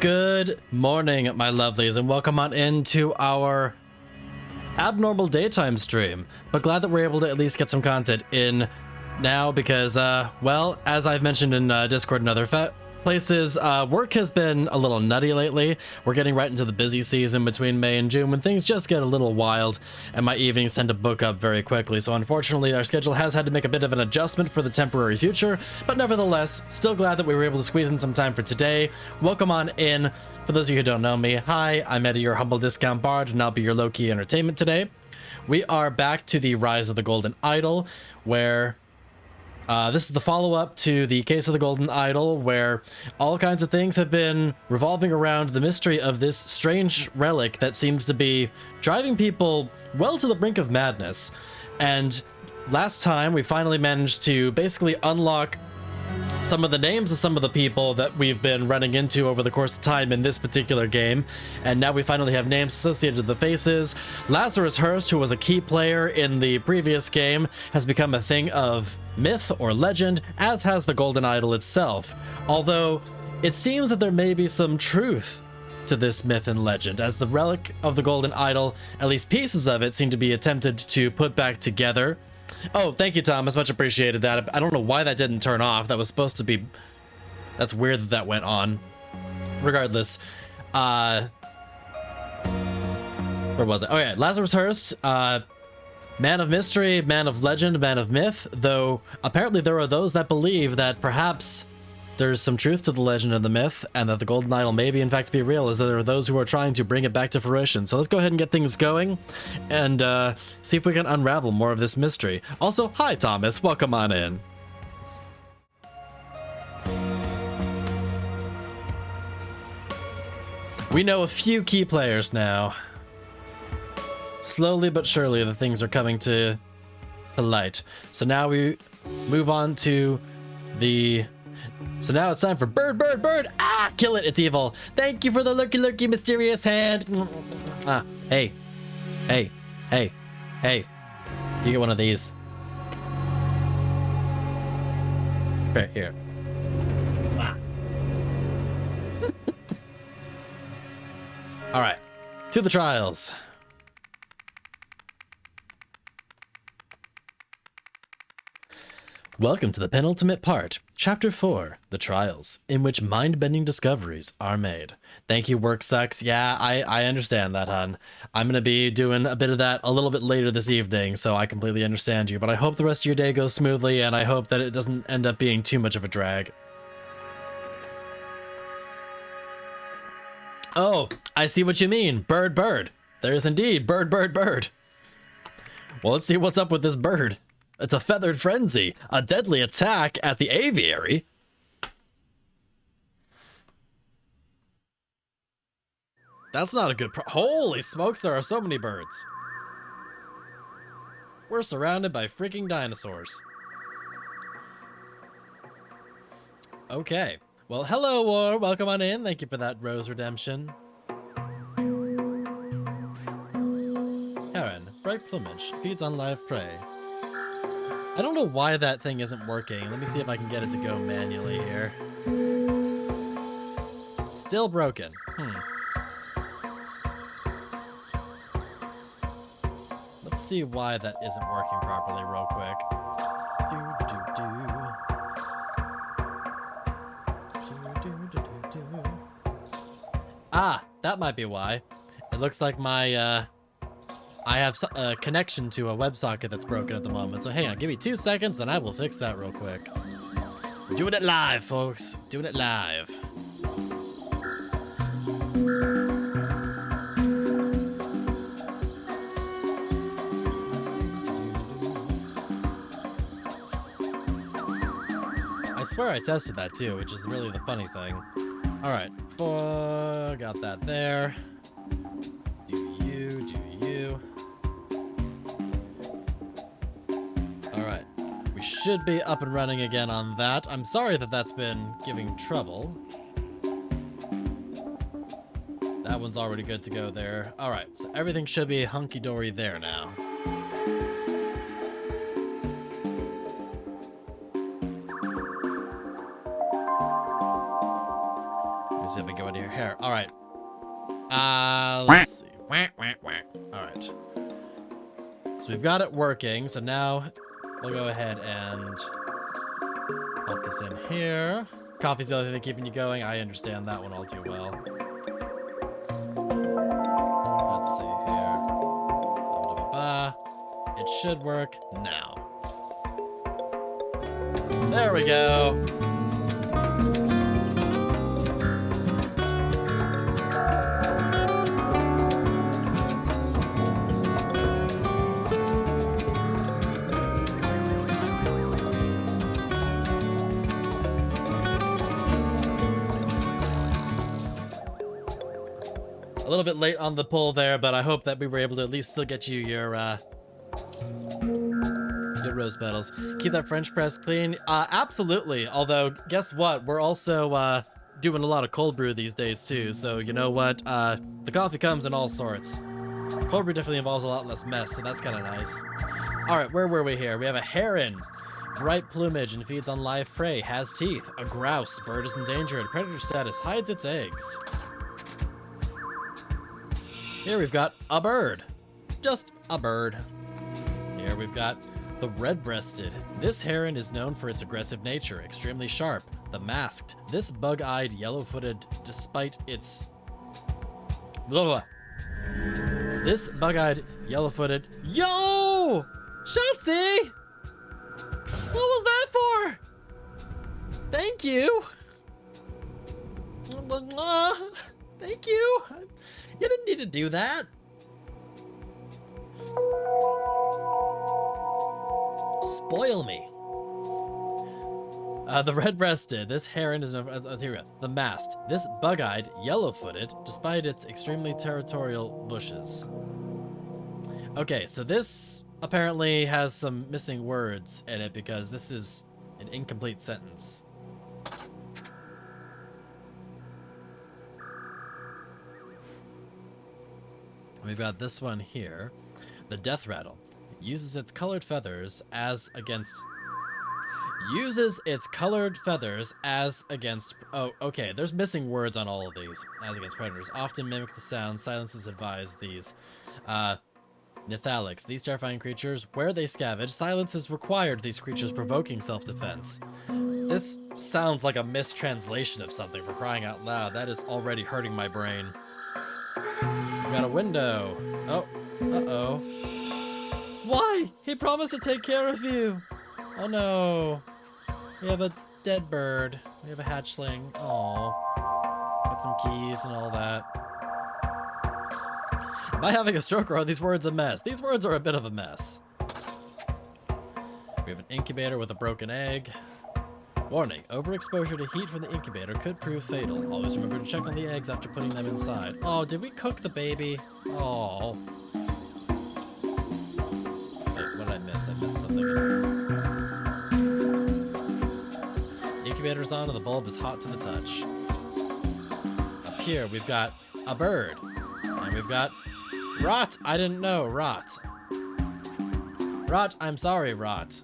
Good morning, my lovelies, and welcome on into our abnormal daytime stream. But glad that we're able to at least get some content in now because, well, as I've mentioned in Discord and other places, work has been a little nutty lately. We're getting right into the busy season between May and June when things just get a little wild, and my evenings tend to book up very quickly. So unfortunately, our schedule has had to make a bit of an adjustment for the temporary future, but nevertheless, still glad that we were able to squeeze in some time for today. Welcome on in. For those of you who don't know me, hi, I'm Eddie, your humble discount bard, and I'll be your low-key entertainment today. We are back to the Rise of the Golden Idol, where this is the follow-up to the Case of the Golden Idol, where all kinds of things have been revolving around the mystery of this strange relic that seems to be driving people well to the brink of madness. And last time, we finally managed to basically unlock some of the names of some of the people that we've been running into over the course of time in this particular game, and now we finally have names associated with the faces. Lazarus Herst, who was a key player in the previous game, has become a thing of myth or legend, as has the Golden Idol itself, although it seems that there may be some truth to this myth and legend, as the relic of the Golden Idol, at least pieces of it, seem to be attempted to put back together. Oh, thank you, Thomas. Much appreciated that. I don't know why that didn't turn off. That was supposed to be... That's weird that that went on. Regardless, where was it? Oh, yeah, Lazarus Herst, man of mystery, man of legend, man of myth, though apparently there are those that believe that perhaps there's some truth to the legend and the myth, and that the Golden Idol may be in fact be real, as there are those who are trying to bring it back to fruition. So let's go ahead and get things going, and see if we can unravel more of this mystery. Also, hi Thomas, welcome on in. We know a few key players now. Slowly but surely the things are coming to light. So now we move on to the... So now it's time for bird. Ah, kill it, it's evil. Thank you for the lurky mysterious hand. Ah, hey. You get one of these. Right here. Ah. All right, to the trials. Welcome to the penultimate part, Chapter 4, The Trials, in which mind-bending discoveries are made. Thank you, work sucks. Yeah, I understand that, hun. I'm going to be doing a bit of that a little bit later this evening, so I completely understand you, but I hope the rest of your day goes smoothly, and I hope that it doesn't end up being too much of a drag. Oh, I see what you mean. Bird. There is indeed bird. Well, let's see what's up with this bird. It's a feathered frenzy, a deadly attack at the aviary. That's not a good holy smokes, there are so many birds. We're surrounded by freaking dinosaurs. Okay. Well, hello, War. Welcome on in. Thank you for that rose redemption. Heron, bright plumage, feeds on live prey. I don't know why that thing isn't working. Let me see if I can get it to go manually here. Still broken. Let's see why that isn't working properly real quick. Ah, that might be why. It looks like my, I have a connection to a WebSocket that's broken at the moment, so hang on, give me 2 seconds and I will fix that real quick. We're doing it live, folks. Doing it live. I swear I tested that too, which is really the funny thing. Alright, got that there. Do you. Alright, we should be up and running again on that. I'm sorry that that's been giving trouble. That one's already good to go there. Alright, so everything should be hunky-dory there now. Let me see if I can go in here. hair. All right. Let's see. All right. So we've got it working. So now we'll go ahead and pop this in here. Coffee's the other thing keeping you going. I understand that one all too well. Let's see here. It should work now. There we go. A little bit late on the pull there, but I hope that we were able to at least still get you your rose petals. Keep that French press clean. Absolutely. Although, guess what? We're also doing a lot of cold brew these days too. So you know what? The coffee comes in all sorts. Cold brew definitely involves a lot less mess, so that's kind of nice. All right, where were we here? We have a heron. Bright plumage and feeds on live prey. Has teeth. A grouse. Bird is endangered. Predator status. Hides its eggs. Here we've got a bird. Just a bird. Here we've got the red-breasted. This heron is known for its aggressive nature, extremely sharp. The masked. This bug-eyed, yellow-footed, despite its... Blah, blah. This bug-eyed, yellow-footed... Yo! Shotzi! What was that for? Thank you. Thank you. You didn't need to do that. Spoil me. The red-breasted. This heron is known for, here we go. The masked. This bug-eyed, yellow-footed, despite its extremely territorial bushes. Okay, so this apparently has some missing words in it because this is an incomplete sentence. We've got this one here. The death rattle. Uses its colored feathers as against... Oh, okay. There's missing words on all of these. As against predators. Often mimic the sound. Silence is advised. These. Nithalics. These terrifying creatures, where they scavenge, silence is required. These creatures provoking self-defense. This sounds like a mistranslation of something, for crying out loud. That is already hurting my brain. Got a window. Oh. Uh-oh. Why? He promised to take care of you. Oh no. We have a dead bird. We have a hatchling. Aw. Got some keys and all that. Am I having a stroke or are these words a mess? These words are a bit of a mess. We have an incubator with a broken egg. Warning, overexposure to heat from the incubator could prove fatal. Always remember to check on the eggs after putting them inside. Oh, did we cook the baby? Oh. Wait, what did I miss? I missed something. The incubator's on and the bulb is hot to the touch. Up here, we've got a bird. And we've got Rot. I didn't know. Rot. Rot, I'm sorry, Rot.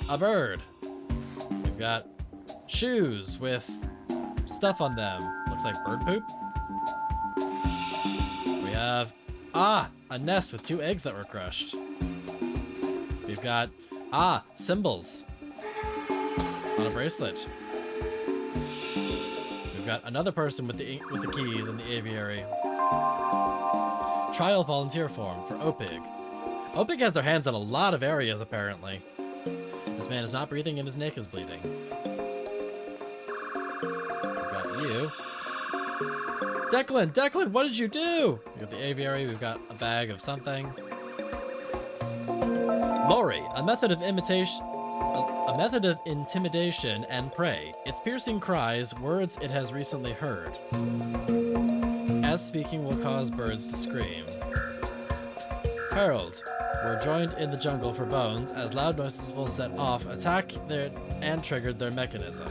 A bird. We've got shoes with stuff on them. Looks like bird poop. We have, a nest with 2 eggs that were crushed. We've got, symbols on a bracelet. We've got another person with the keys in the aviary. Trial volunteer form for Opig. Opig has their hands on a lot of areas, apparently. This man is not breathing and his neck is bleeding. We've got you. Declan, what did you do? We got the aviary, we've got a bag of something. Mori, a method of intimidation and prey. Its piercing cries, words it has recently heard. As speaking will cause birds to scream. Herald. Were joined in the jungle for bones, as loud noises will set off, attack and triggered their mechanism.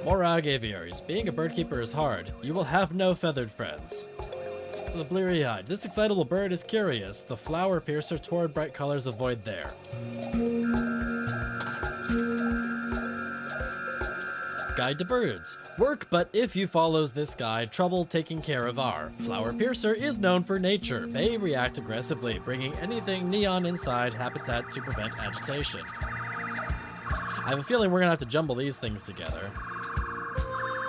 Morag aviaries. Being a bird keeper is hard. You will have no feathered friends. The bleary-eyed. This excitable bird is curious. The flower piercer toward bright colors avoid there. Guide to Birds. Work, but if you follows this guide, trouble taking care of R. Flower Piercer is known for nature. May react aggressively, bringing anything neon inside habitat to prevent agitation. I have a feeling we're gonna have to jumble these things together.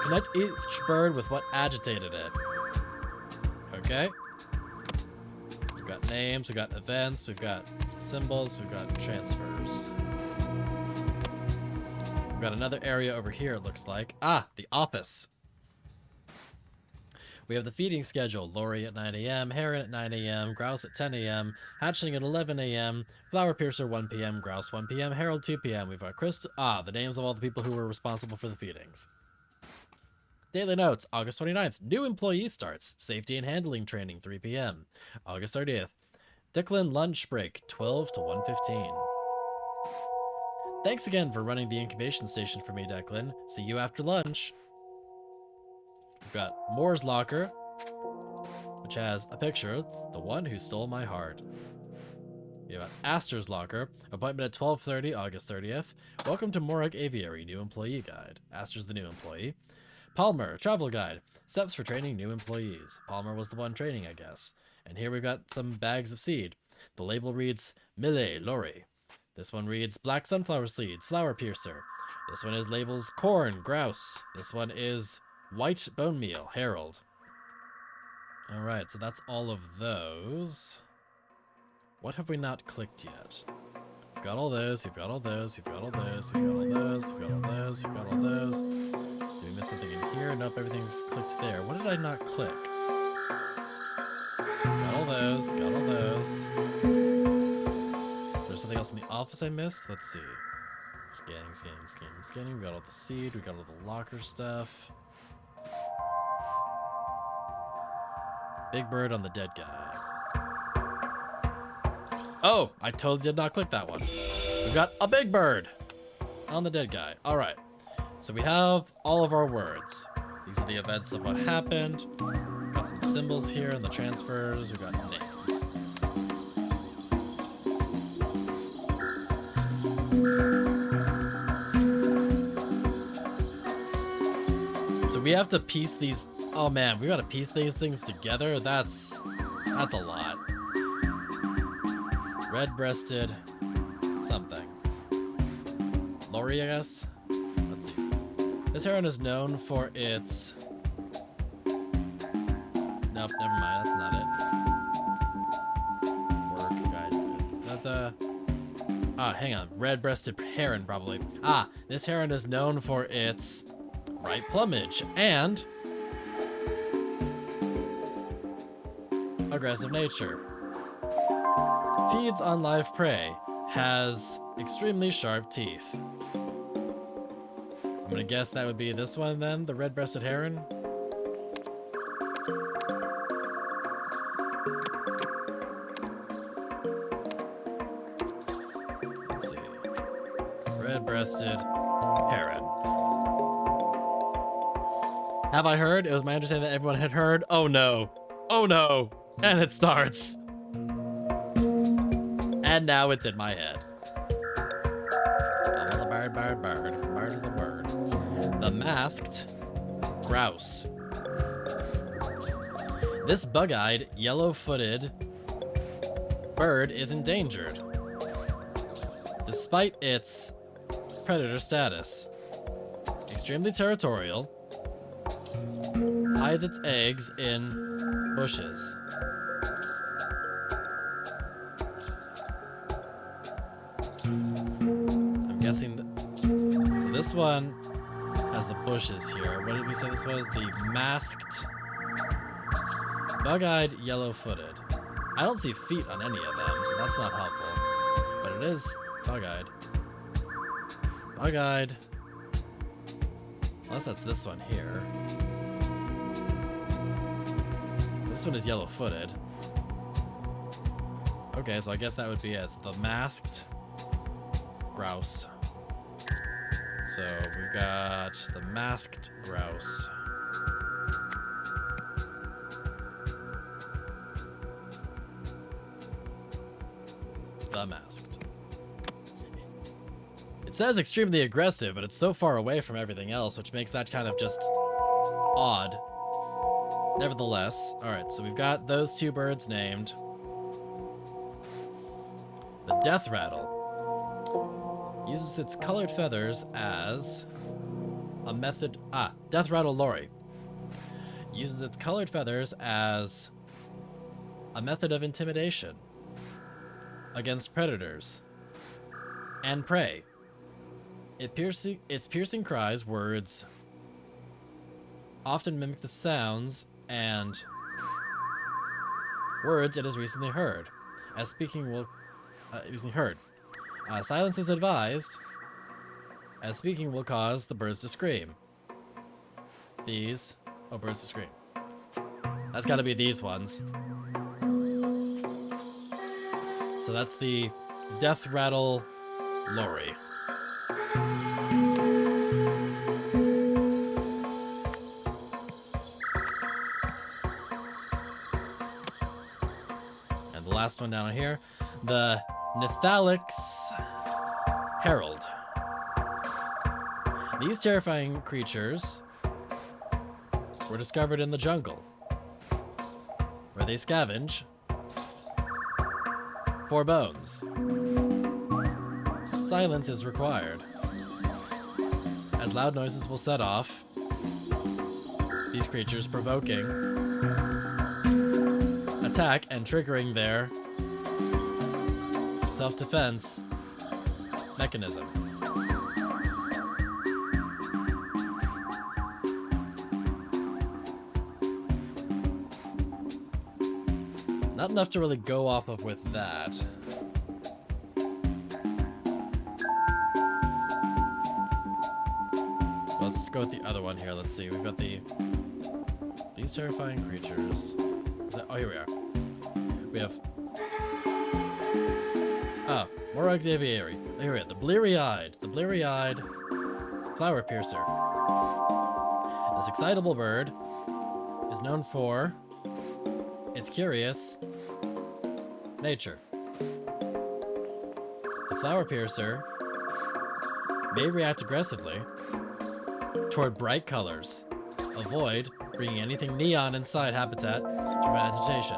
Connect each bird with what agitated it. Okay. We've got names, we've got events, we've got symbols, we've got transfers. We've got another area over here, it looks like. Ah, the office. We have the feeding schedule. Lori at 9 a.m., Heron at 9 a.m., Grouse at 10 a.m., Hatchling at 11 a.m., Flower Piercer 1 p.m., Grouse 1 p.m., Harold 2 p.m. We've got the names of all the people who were responsible for the feedings. Daily notes, August 29th, new employee starts. Safety and handling training, 3 p.m. August 30th, Declan lunch break, 12 to 1:15. Thanks again for running the incubation station for me, Declan. See you after lunch. We've got Moore's locker, which has a picture, the one who stole my heart. We have Astor's locker, appointment at 12:30, August 30th. Welcome to Morag Aviary, new employee guide. Astor's the new employee. Palmer, travel guide. Steps for training new employees. Palmer was the one training, I guess. And here we've got some bags of seed. The label reads Millet, Lori. This one reads Black Sunflower Seeds, Flower Piercer. This one is labels Corn, Grouse. This one is White Bone Meal, Harold. Alright, so that's all of those. What have we not clicked yet? You've got all those, you've got all those, you've got all those, you've got all those, you've got all those, you've got all those. Did we miss something in here? Nope, everything's clicked there. What did I not click? Got all those, got all those. There's something else in the office I missed? Let's see. Scanning, scanning, scanning, scanning. We got all the seed, we got all the locker stuff. Big bird on the dead guy. Oh, I totally did not click that one. We've got a big bird on the dead guy. All right. So we have all of our words. These are the events of what happened. We've got some symbols here and the transfers. We've got names. So we have to piece these. Oh man, we gotta piece these things together. That's a lot. Red-breasted something. Lori, I guess? Let's see. This heron is known for its... Nope, never mind, that's not it. Work, guide, Ah, hang on. Red-breasted heron, probably. Ah, this heron is known for its bright plumage and aggressive nature. Feeds on live prey. Has extremely sharp teeth. I'm gonna guess that would be this one then, the red-breasted heron. Let's see. Red-breasted heron. Have I heard? It was my understanding that everyone had heard. Oh no. Oh no. And it starts. And now it's in my head. Oh, the bird, bird, bird. Bird is the word. The masked grouse. This bug-eyed, yellow-footed bird is endangered, despite its predator status. Extremely territorial. Hides its eggs in bushes. I'm guessing so this one has the bushes here. What did we say this was? The masked bug-eyed yellow-footed. I don't see feet on any of them, so that's not helpful. But it is bug-eyed. Bug-eyed. Unless that's this one here. This one is yellow-footed. Okay, so I guess that would be as the masked grouse. So we've got the masked grouse. The masked. It says extremely aggressive, but it's so far away from everything else, which makes that kind of just odd. Nevertheless, alright, so we've got those two birds named. The death rattle uses its colored feathers as a method. Death rattle Lori uses its colored feathers as a method of intimidation against predators and prey. Its piercing cries, words, often mimic the sounds and words it has recently heard. As speaking will recently heard. Silence is advised, as speaking will cause the birds to scream. Birds to scream. That's got to be these ones. So that's the death rattle Lori. And the last one down here, the Nethalix Herald. These terrifying creatures were discovered in the jungle, where they scavenge for bones. Silence is required, as loud noises will set off these creatures, provoking attack and triggering their self-defense mechanism. Not enough to really go off of with that. Let's go with the other one here. Let's see. We've got these terrifying creatures. Oh, here we are. We have more Xavieri. Here we are. The bleary-eyed flower piercer. This excitable bird is known for its curious nature. The flower piercer may react aggressively toward bright colors. Avoid bringing anything neon inside habitat to prevent agitation.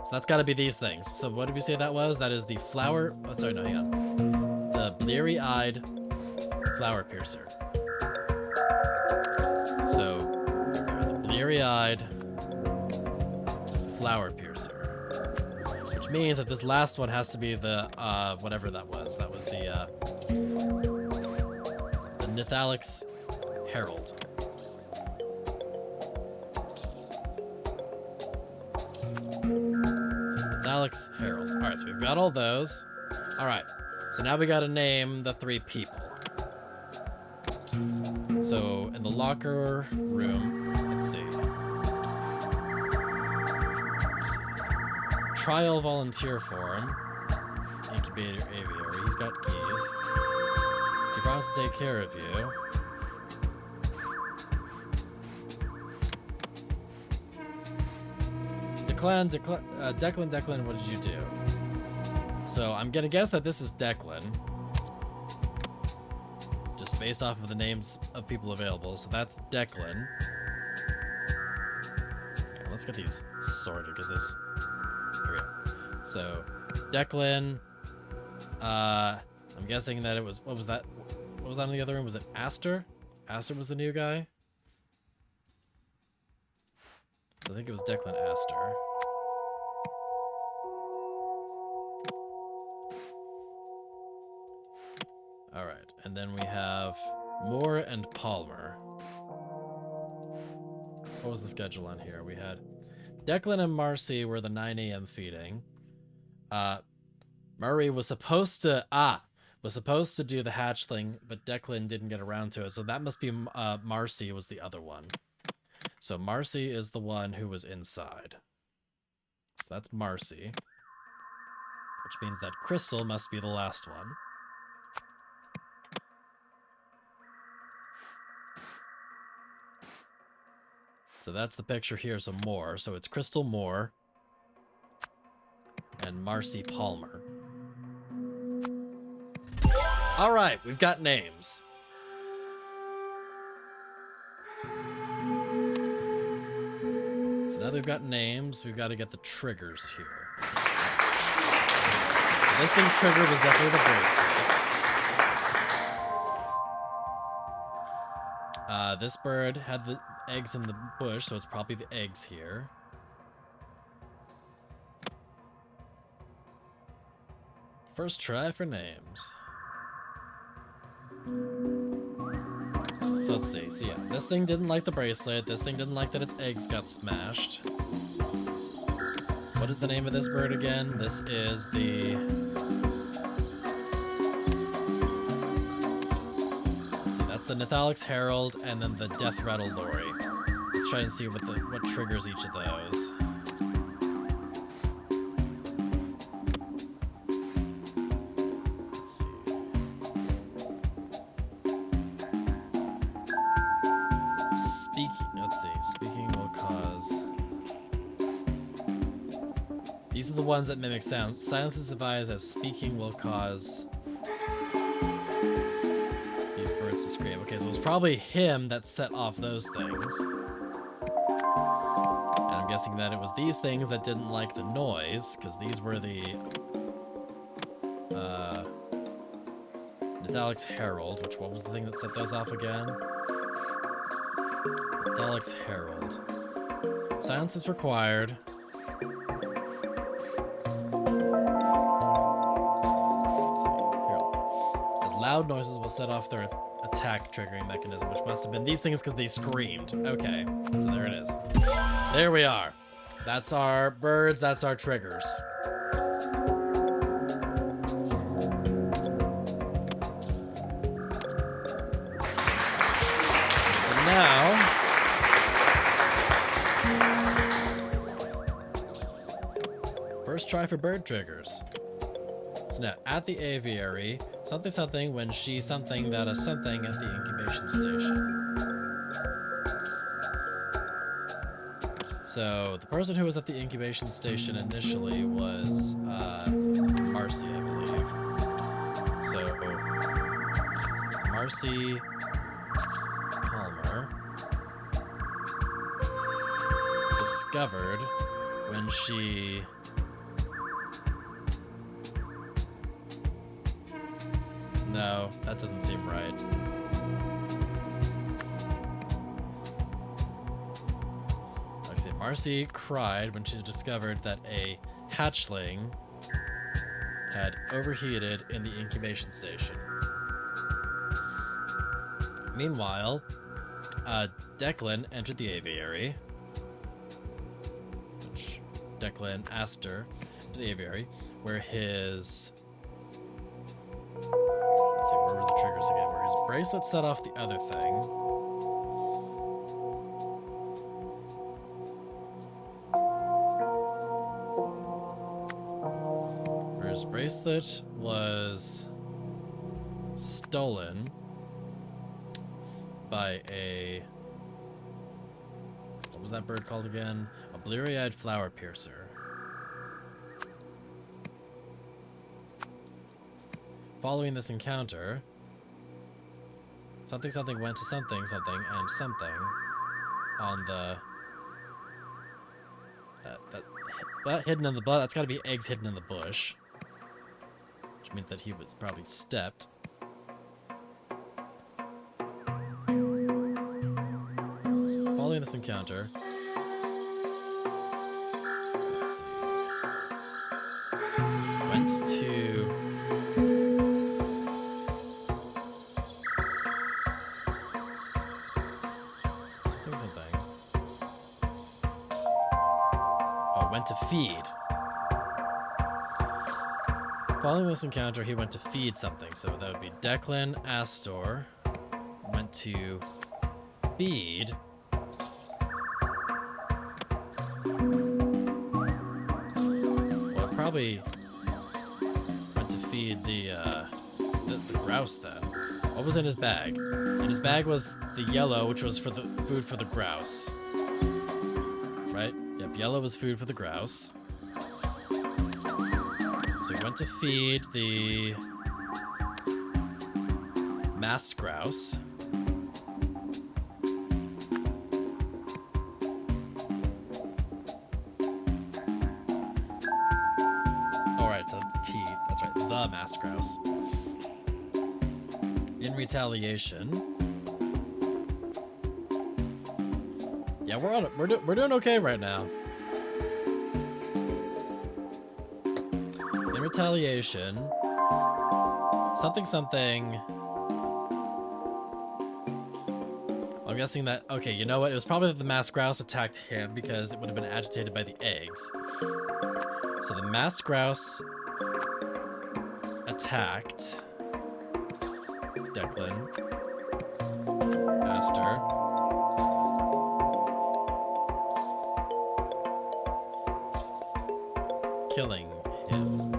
So that's got to be these things. So what did we say that was? That is the flower. Oh, sorry, no, hang on. The bleary-eyed flower piercer. So the bleary-eyed flower piercer, which means that this last one has to be the whatever that was. That was the Nethalix Herald. Nethalix Herald. Alright, so we've got all those. Alright, so now we gotta name the three people. So, in the locker room, let's see. Trial volunteer form. Incubator aviary. He's got keys. He promised to take care of you. Declan, what did you do? So I'm gonna guess that this is Declan. Just based off of the names of people available. So that's Declan. Okay, let's get these sorted, because this... Here we go. So, Declan... I'm guessing that it was... What was that? What was that in the other room? Was it Aster? Aster was the new guy? So I think it was Declan Aster. Alright, and then we have Moore and Palmer. What was the schedule on here? We had Declan and Marcy were the 9 a.m. feeding. Murray was supposed to do the hatchling, but Declan didn't get around to it, so that must be Marcy was the other one. So Marcy is the one who was inside. So that's Marcy. Which means that Crystal must be the last one. So that's the picture here, so Moore. So it's Crystal Moore and Marcy Palmer. All right, we've got names. So now that we've got names, we've got to get the triggers here. So this thing's trigger was definitely the bracelet. This bird had the eggs in the bush, so it's probably the eggs here. First try for names. So let's see. So yeah, this thing didn't like the bracelet. This thing didn't like that its eggs got smashed. What is the name of this bird again? This is the... Let's see, that's the Lazarus Herald and then the Death Rattle Lorry. Let's try and see what triggers each of those. Speaking will cause... These are the ones that mimic sounds. Silence is advised as speaking will cause these birds to scream. Okay, so it was probably him that set off those things. And I'm guessing that it was these things that didn't like the noise, because these were the Lazarus Herald, which, what was the thing that set those off again? Lazarus Herald. Silence is required. Let's see. Here. As loud noises will set off their attack triggering mechanism, which must have been these things because they screamed. Okay, so there it is. There we are. That's our birds, that's our triggers. So now... First try for bird triggers. So now, at the aviary, something something when she something that a something at the incubation station. So, the person who was at the incubation station initially was, Marcy, I believe. So, Marcy Palmer discovered when she... No, that doesn't seem right. Like I said, Marcy cried when she discovered that a hatchling had overheated in the incubation station. Meanwhile, Declan entered the aviary, which Declan asked her to the aviary, where his... Let's see, where were the triggers again? Where his bracelet set off the other thing. Where his bracelet was stolen by a... What was that bird called again? A bleary-eyed flower piercer. Following this encounter, something something went to something something and something on the that hidden in the bush. That's got to be eggs hidden in the bush, which means that he was probably stepped. Following this encounter, let's see, went to to feed. Following this encounter, he went to feed something. So that would be Declan Astor went to feed well, probably went to feed the grouse then. What was in his bag? In his bag was the yellow, which was for the food for the grouse. Right? Yep, yellow was food for the grouse. So he went to feed the masked grouse. Oh, right, it's a T. That's right, the masked grouse. In retaliation. Yeah, we're on it. We're doing okay right now. In retaliation, something. I'm guessing that, okay, you know what? It was probably that the masked grouse attacked him because it would have been agitated by the eggs. So the masked grouse attacked Declan, Aster. Killing him.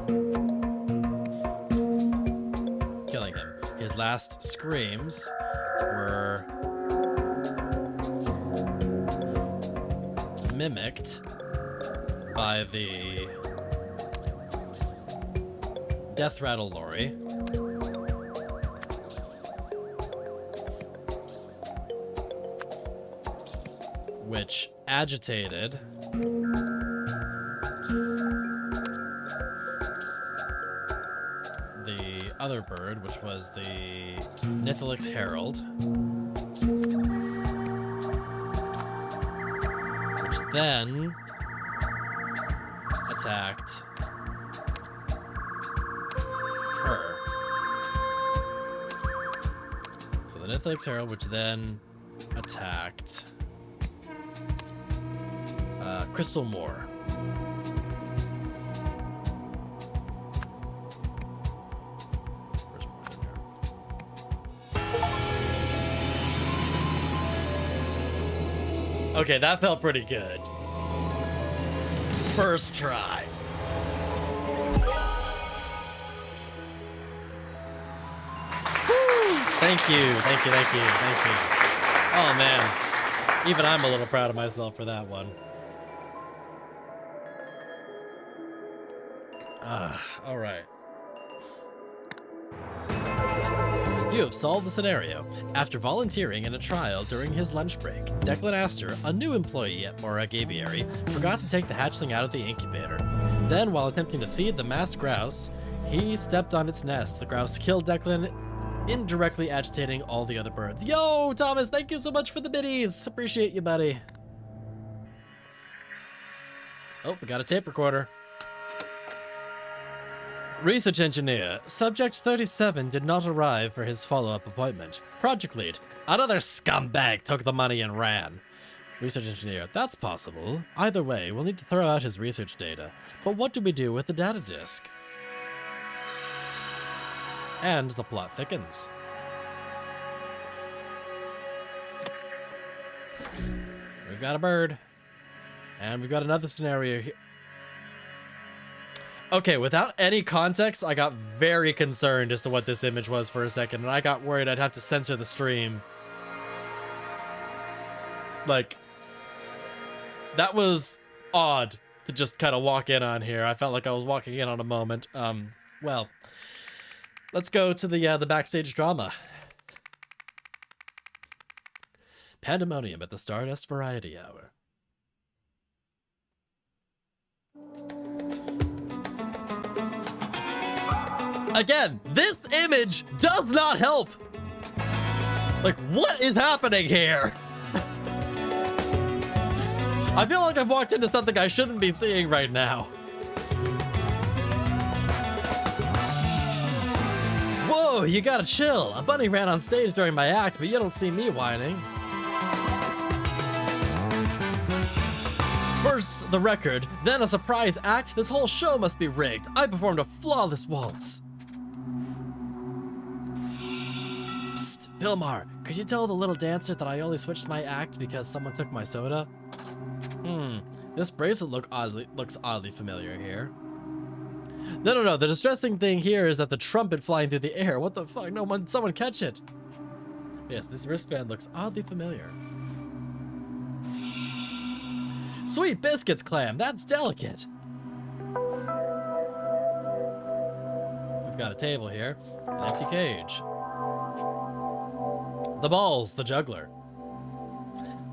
His last screams were mimicked by the death rattle lorry. Which agitated the other bird, which was the Nithalix Herald, which then attacked her. So the Nithalix Herald, which then attacked Crystal Moor. Okay, that felt pretty good. First try. Woo! Thank you. Oh man, even I'm a little proud of myself for that one. All right. You have solved the scenario. After volunteering in a trial during his lunch break, Declan Aster, a new employee at Morag Aviary, forgot to take the hatchling out of the incubator. Then, while attempting to feed the masked grouse, he stepped on its nest. The grouse killed Declan, indirectly agitating all the other birds. Yo, Thomas, thank you so much for the biddies. Appreciate you, buddy. Oh, we got a tape recorder. Research engineer. Subject 37 did not arrive for his follow-up appointment. Project lead. Another scumbag took the money and ran. Research engineer. That's possible. Either way, we'll need to throw out his research data. But what do we do with the data disk? And the plot thickens. We've got a bird. And we've got another scenario here. Okay, without any context, I got very concerned as to what this image was for a second, and I got worried I'd have to censor the stream. Like, that was odd to just kind of walk in on here. I felt like I was walking in on a moment. Well, let's go to the backstage drama. Pandemonium at the Stardust Variety Hour. Again, this image does not help. Like, what is happening here? I feel like I've walked into something I shouldn't be seeing right now. Whoa, you gotta chill. A bunny ran on stage during my act, but you don't see me whining. First, the record, then a surprise act. This whole show must be rigged. I performed a flawless waltz. Psst, Vilmar, could you tell the little dancer that I only switched my act because someone took my soda? This bracelet looks oddly familiar here. No. The distressing thing here is that the trumpet flying through the air. What the fuck? Someone catch it. Yes, this wristband looks oddly familiar. Sweet biscuits, Clam. That's delicate. We've got a table here. An empty cage. The balls, the juggler.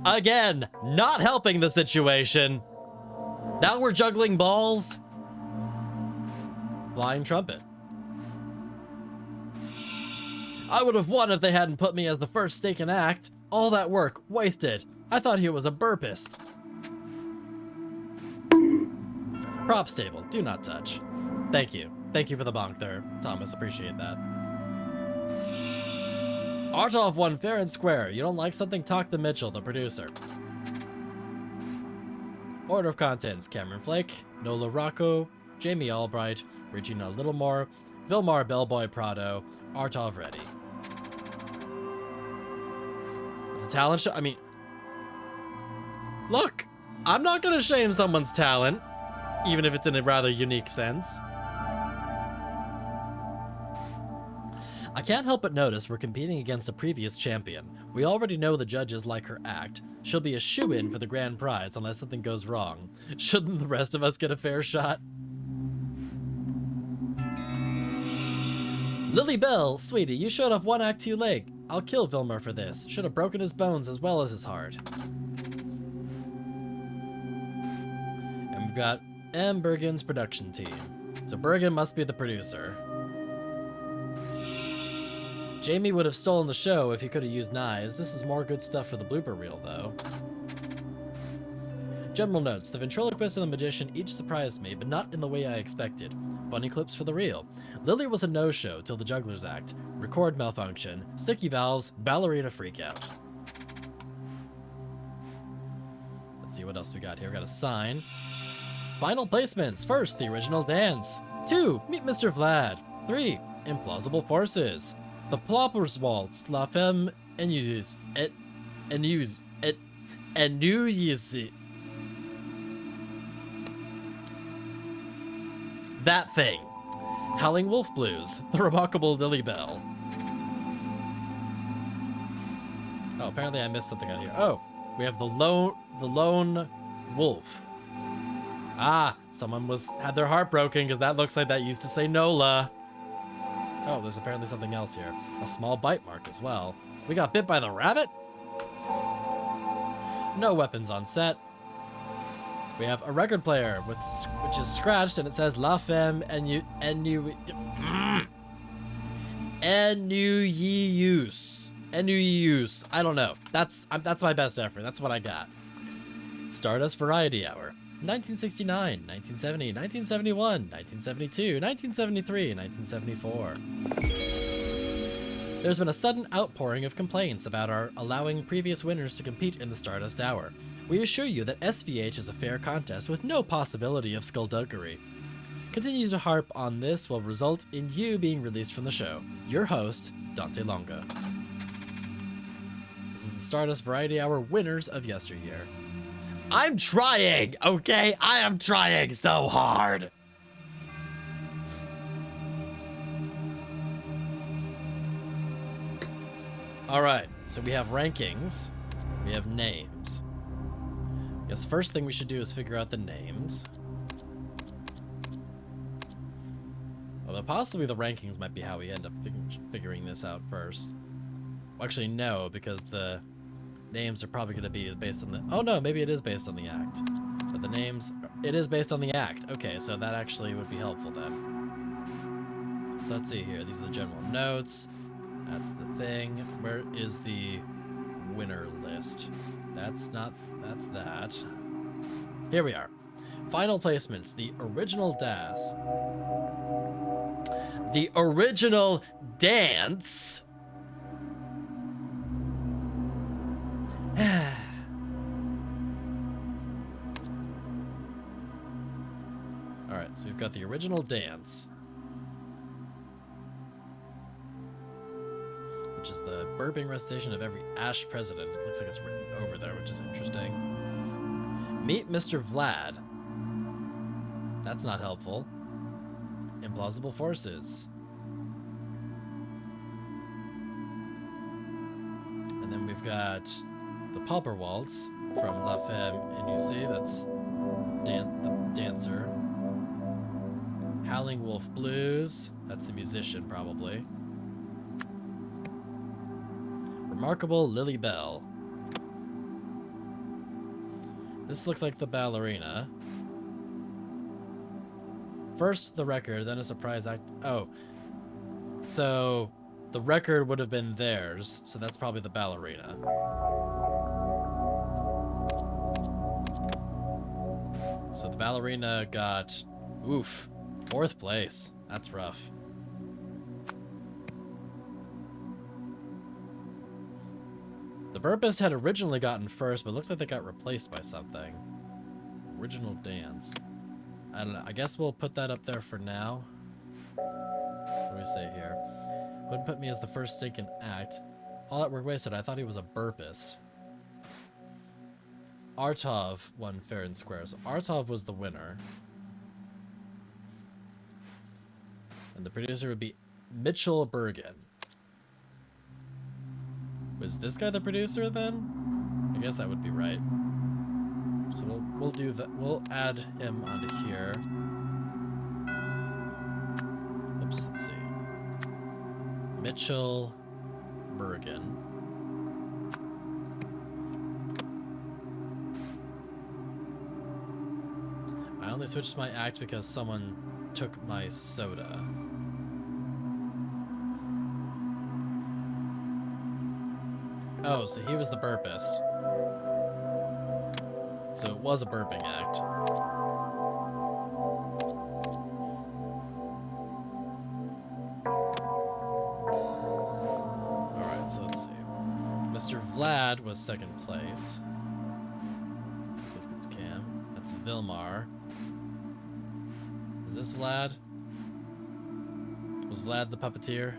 Again, not helping the situation. Now we're juggling balls. Flying trumpet. I would have won if they hadn't put me as the first stake in act. All that work, wasted. I thought he was a burpist. Prop stable, do not touch. Thank you. Thank you for the bonk there, Thomas. Appreciate that. Artov won fair and square. You don't like something? Talk to Mitchell, the producer. Order of contents: Cameron Flake, Nola Rocco, Jamie Albright, Regina Littlemore, Vilmar Bellboy Prado, Artov Reddy. It's a talent show. I mean, look, I'm not gonna shame someone's talent, even if it's in a rather unique sense. I can't help but notice we're competing against a previous champion. We already know the judges like her act. She'll be a shoo-in for the grand prize unless something goes wrong. Shouldn't the rest of us get a fair shot? Lily Bell, sweetie, you showed up one act too late. I'll kill Vilmer for this. Should have broken his bones as well as his heart. And we've got M. Bergen's production team. So Bergen must be the producer. Jamie would have stolen the show if he could have used knives. This is more good stuff for the blooper reel, though. General notes: the ventriloquist and the magician each surprised me, but not in the way I expected. Funny clips for the reel. Lily was a no-show till the juggler's act. Record malfunction. Sticky valves. Ballerina freakout. Let's see what else we got here. We got a sign. Final placements. First, the original dance. 2, meet Mr. Vlad. 3, implausible forces. The Ploppers Waltz, La Femme Ennuyeuse, that thing. Howling Wolf Blues, The Remarkable Lily Bell. Oh, apparently I missed something out here. Oh, we have the lone wolf. Ah, someone had their heart broken because that looks like that used to say Nola. Oh, there's apparently something else here. A small bite mark as well. We got bit by the rabbit? No weapons on set. We have a record player which is scratched and it says La Femme Ennuyeuse. I don't know. That's my best effort. That's what I got. Stardust Variety Hour. 1969, 1970, 1971, 1972, 1973, 1974. There's been a sudden outpouring of complaints about our allowing previous winners to compete in the Stardust Hour. We assure you that SVH is a fair contest with no possibility of skullduggery. Continue to harp on this will result in you being released from the show. Your host, Dante Longa. This is the Stardust Variety Hour winners of yesteryear. I'm trying, okay? I am trying so hard. All right, so we have rankings. We have names. I guess first thing we should do is figure out the names. Although possibly the rankings might be how we end up figuring this out first. Well, actually, no, because the names are probably going to be based on the... Oh, no, maybe it is based on the act. But the names... It is based on the act. Okay, so that actually would be helpful then. So let's see here. These are the general notes. That's the thing. Where is the winner list? That's not... That's that. Here we are. Final placements. The original dance. The original dance... Alright, so we've got the original dance, which is the burping recitation of every Ash president. It looks like it's written over there, which is interesting. Meet Mr. Vlad. That's not helpful. Implausible forces. And then we've got the Pauper Waltz from La Femme Ennuyeuse, that's the dancer. Howling Wolf Blues, that's the musician probably. Remarkable Lily Bell. This looks like the ballerina. First the record, then a surprise act. Oh. So the record would have been theirs, so that's probably the ballerina. So the ballerina got, oof, 4th place. That's rough. The Burpist had originally gotten 1st, but it looks like they got replaced by something. Original dance. I don't know. I guess we'll put that up there for now. What do we say here? Wouldn't put me as the first second act. All that work wasted. I thought he was a burpist. Artov won fair and square. So Artov was the winner. And the producer would be Mitchell Bergen. Was this guy the producer then? I guess that would be right. So we'll do that. We'll add him onto here. Oops, let's see. Mitchell Bergen. I only switched my act because someone took my soda. Oh, so he was the burpist. So it was a burping act. Alright, so let's see. Mr. Vlad was 2nd place. Biscuits Cam. That's Vilmar. Is this Vlad? Was Vlad the puppeteer?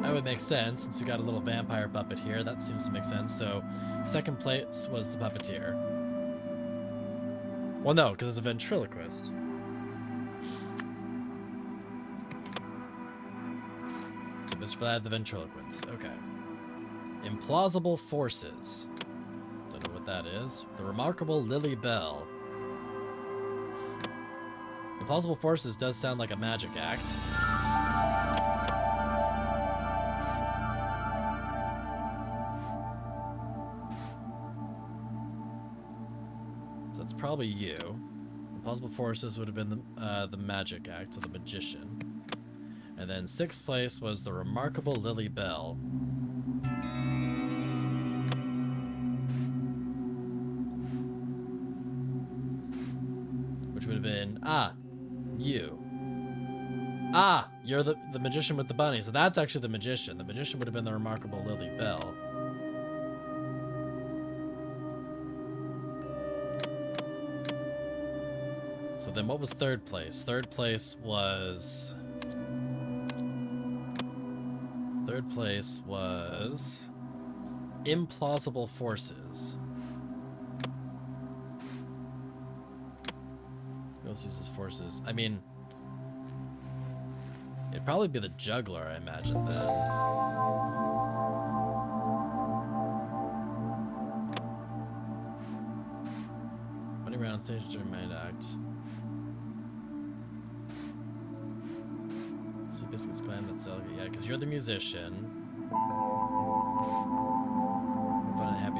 That would make sense, since we got a little vampire puppet here. That seems to make sense. So, 2nd place was the puppeteer. Well, no, because it's a ventriloquist. So, Mr. Vlad the ventriloquist. Okay. Implausible Forces. Don't know what that is. The Remarkable Lily Bell. Implausible Forces does sound like a magic act. It's probably you. Implausible Forces would have been the magic act, so the magician. And then 6th place was the Remarkable Lily Bell. Which would have been, you. You're the magician with the bunny, so that's actually the magician. The magician would have been the Remarkable Lily Bell. So then what was 3rd place? 3rd place was... 3rd place was... Implausible Forces. Who else uses forces? I mean... It'd probably be the juggler, I imagine, then. Running around stage during mind act. Biscuits Clan, that's yeah, because you're the musician. Fun and happy.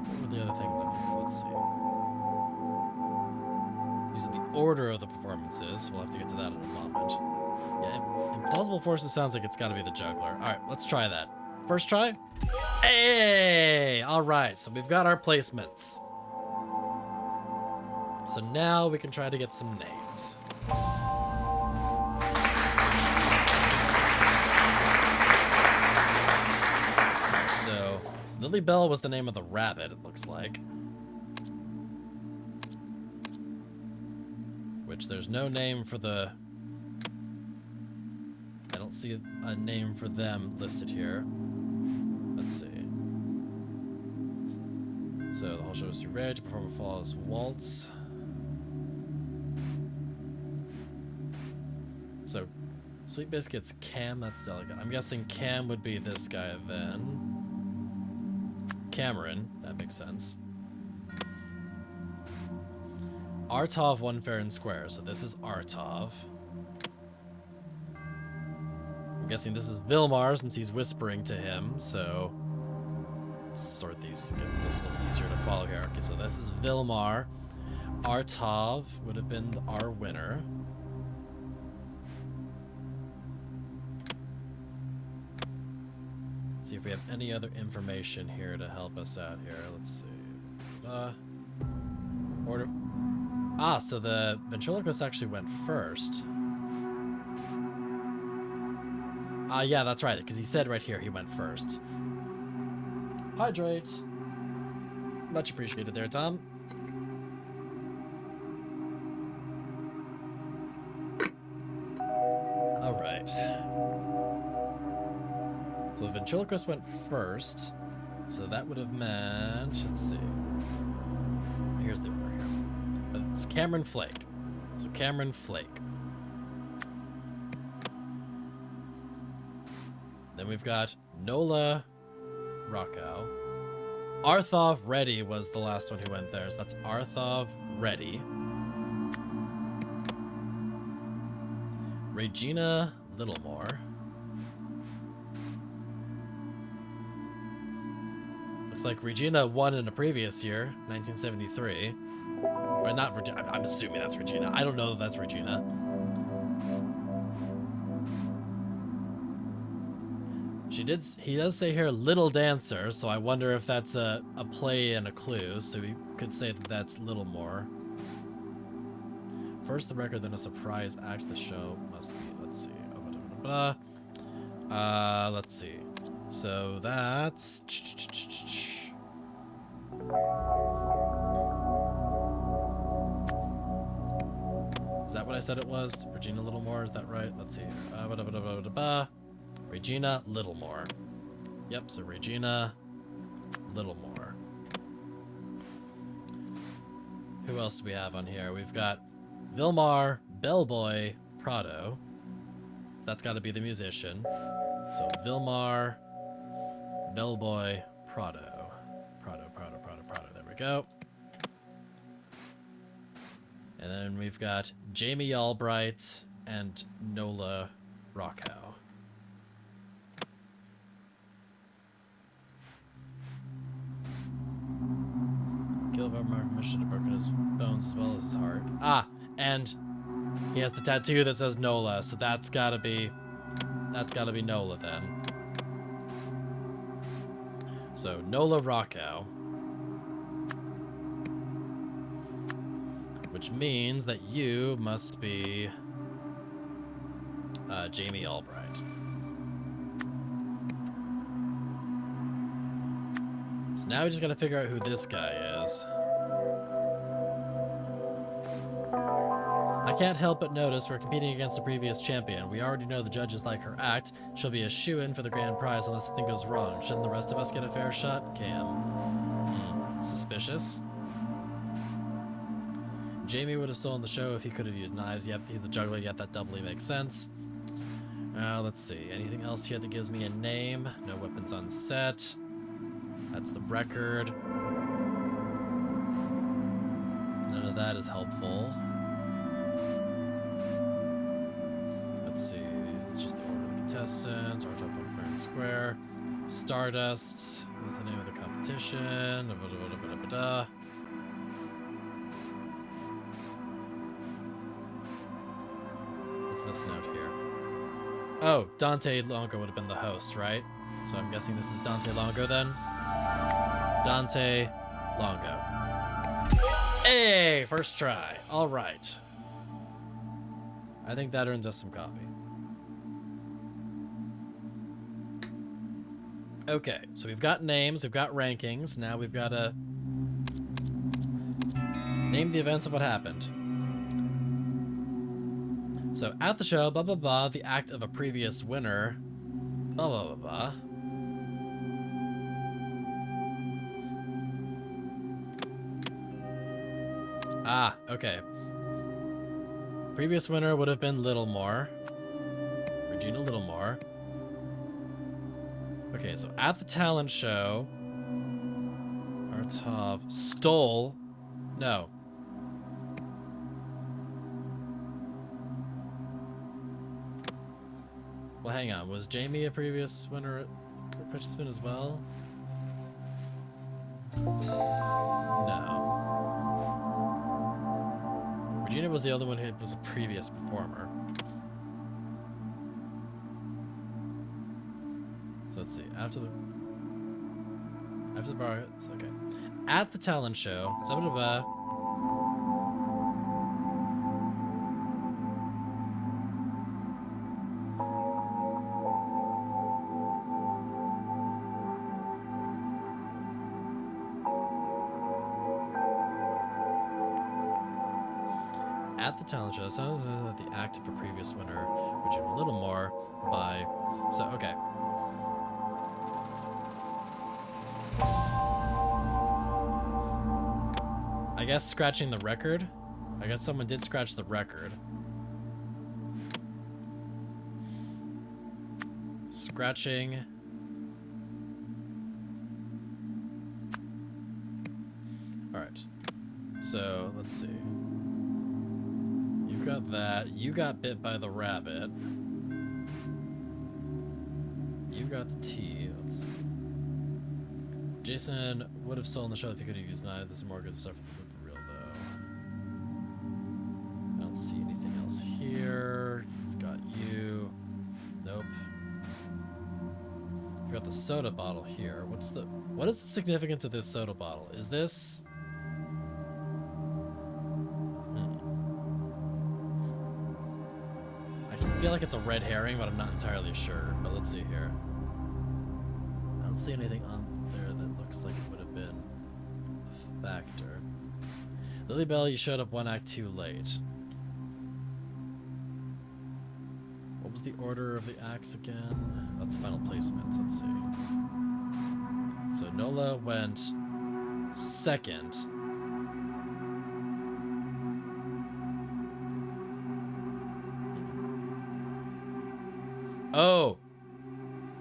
What were the other things on here? Let's see. These are the order of the performances, so we'll have to get to that in a moment. Yeah, Implausible Forces sounds like it's got to be the juggler. All right, let's try that. First try. Hey! All right, so we've got our placements. So now we can try to get some names. So, Lily Bell was the name of the rabbit, it looks like. Which there's no name for the... I don't see a name for them listed here. Let's see. So the whole show is ready to perform a flawless waltz. So, Sweet Biscuit's Cam, that's delicate. I'm guessing Cam would be this guy then. Cameron, that makes sense. Artov won fair and square, so this is Artov. I'm guessing this is Vilmar since he's whispering to him, so let's sort these, get this a little easier to follow here. Okay, so this is Vilmar. Artov would have been our winner. Let's see if we have any other information here to help us out here. Let's see. Order. Ah, so the ventriloquist actually went first. Yeah, that's right, because he said right here he went first. Hydrate. Much appreciated there, Tom. Alright. So the ventriloquist went first. So that would have meant... Let's see. Here's the order here. It's Cameron Flake. So Cameron Flake. Then we've got Nola Rockow. Arthov Reddy was the last one who went there. So that's Arthov Reddy. Regina Littlemore. Looks like Regina won in a previous year, 1973. Or not Regina. I'm assuming that's Regina. I don't know if that's Regina. He does say here Little Dancer, so I wonder if that's a play and a clue, so we could say that that's Littlemore. First the record, then a surprise act. The show must be, let's see. Let's see. So that's... Is that what I said it was? Regina Littlemore, is that right? Let's see. Regina Littlemore. Yep, so Regina Littlemore. Who else do we have on here? We've got Vilmar Bellboy Prado. That's got to be the musician. So Vilmar Bellboy Prado. Prado. There we go. And then we've got Jamie Albright and Nola Rockow. Kilvar should have broken his bones as well as his heart. Ah, and he has the tattoo that says Nola, so that's gotta be Nola then. So Nola Rockow, which means that you must be Jamie Albright. So now we just gotta figure out who this guy is. I can't help but notice we're competing against the previous champion. We already know the judges like her act. She'll be a shoo-in for the grand prize unless something goes wrong. Shouldn't the rest of us get a fair shot? Cam. Suspicious. Jamie would have stolen the show if he could have used knives. Yep, he's the juggler. Yep, that doubly makes sense. Let's see. Anything else here that gives me a name? No weapons on set. That's the record. None of that is helpful. Let's see. This is just the order of the contestants. Our top one fair and square. Stardust is the name of the competition. What's this note here? Oh, Dante Longo would have been the host, right? So I'm guessing this is Dante Longo then? Dante Longo. Hey, first try. All right. I think that earns us some coffee. Okay, so we've got names, we've got rankings. Now we've got to name the events of what happened. So at the show, blah, blah, blah, the act of a previous winner, blah, blah, blah, blah. Ah, okay. Previous winner would have been Littlemore. Regina Littlemore. Okay, so at the talent show, Artov stole... No. Well, hang on. Was Jamie a previous winner participant as well? No. Regina was the other one who was a previous performer. So let's see. After the bar, it's okay. At the talent show, at the talent show, so the act of a previous winner, which is a little more by. So okay. I guess scratching the record. I guess someone did scratch the record. Scratching. All right. So let's see. You got that. You got bit by the rabbit. You got the T. Let's see. Jason would have stolen the show if he could have used that. This is more good stuff for the reel, though. I don't see anything else here. We've got you. Nope. We've got the soda bottle here. What is the significance of this soda bottle? Is this? I feel like it's a red herring, but I'm not entirely sure. But let's see here. I don't see anything on there that looks like it would have been a factor. Lily Bell, you showed up one act too late. What was the order of the acts again? That's the final placement. Let's see. So Nola went second. Oh!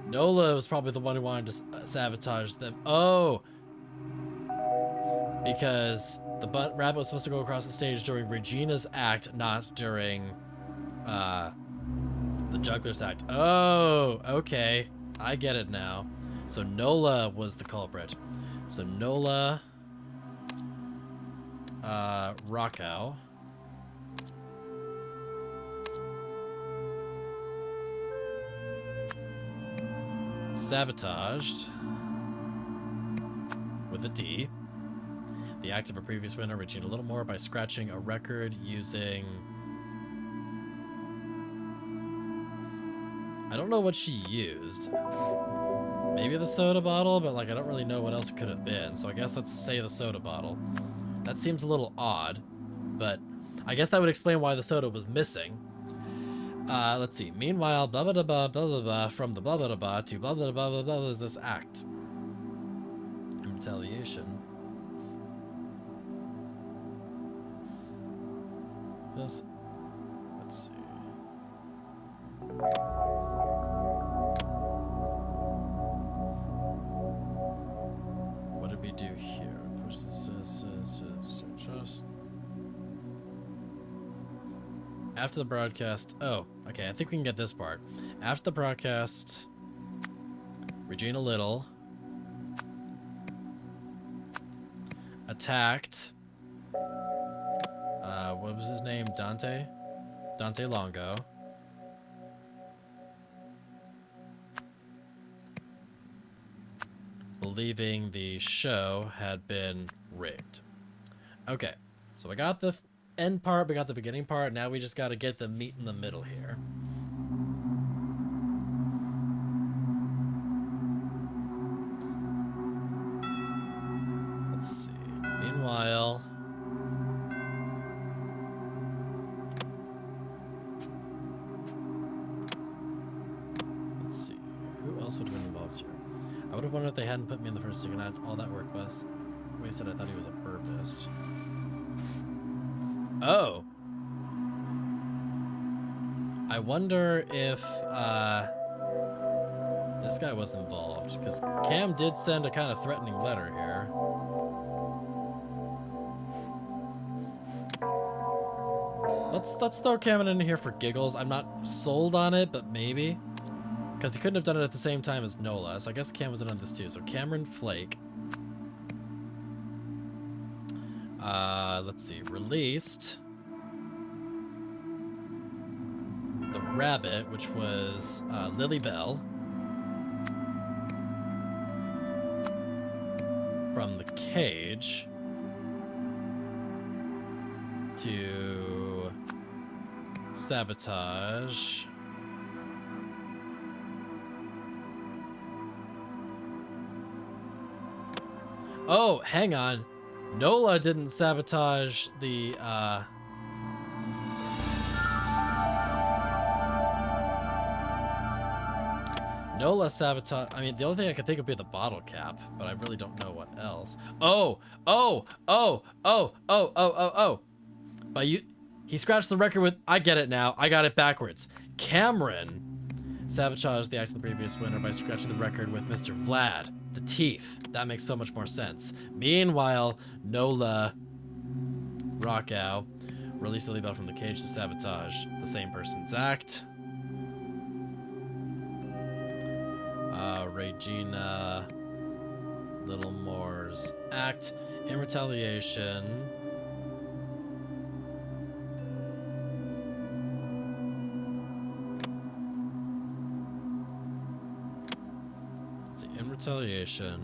Nola was probably the one who wanted to sabotage them. Oh! Because the rabbit was supposed to go across the stage during Regina's act, not during the juggler's act. Oh, okay. I get it now. So Nola was the culprit. So Nola, Rockow. Sabotaged with a D. The act of a previous winner, reaching a little more by scratching a record using. I don't know what she used. Maybe the soda bottle, but like I don't really know what else it could have been. So I guess let's say the soda bottle. That seems a little odd, but I guess that would explain why the soda was missing. Let's see. Meanwhile, blah blah blah blah blah blah from the blah blah blah to blah blah blah blah blah is this act. In retaliation. Let's see. What did we do here? After the broadcast. Oh, okay. I think we can get this part. After the broadcast, Regina Little attacked. What was his name? Dante Longo. Believing the show had been rigged. Okay, so we got the end part, we got the beginning part, now we just got to get the meat in the middle here. Let's see. Meanwhile, let's see. Who else would have been involved here? I would have wondered if they hadn't put me in the first ticket. All that work was. Wait, said I thought he was a burpist. Oh. I wonder if this guy was involved, because Cam did send a kind of threatening letter here. Let's throw Cam in here for giggles. I'm not sold on it, but maybe. Because he couldn't have done it at the same time as Nola, so I guess Cam was in on this too. So Cameron Flake. Let's see. Released the rabbit, which was Lily Bell. From the cage to sabotage. Oh, hang on. Nola didn't sabotage the, Nola sabotage. I mean, the only thing I could think of would be the bottle cap, but I really don't know what else. Oh! But he scratched the record with, I get it now. I got it backwards. Cameron sabotaged the act of the previous winner by scratching the record with Mr. Vlad. The teeth. That makes so much more sense. Meanwhile, Nola Rockow released Lily Bell from the cage to sabotage the same person's act. Regina Littlemore's act in retaliation. Let's see, in retaliation.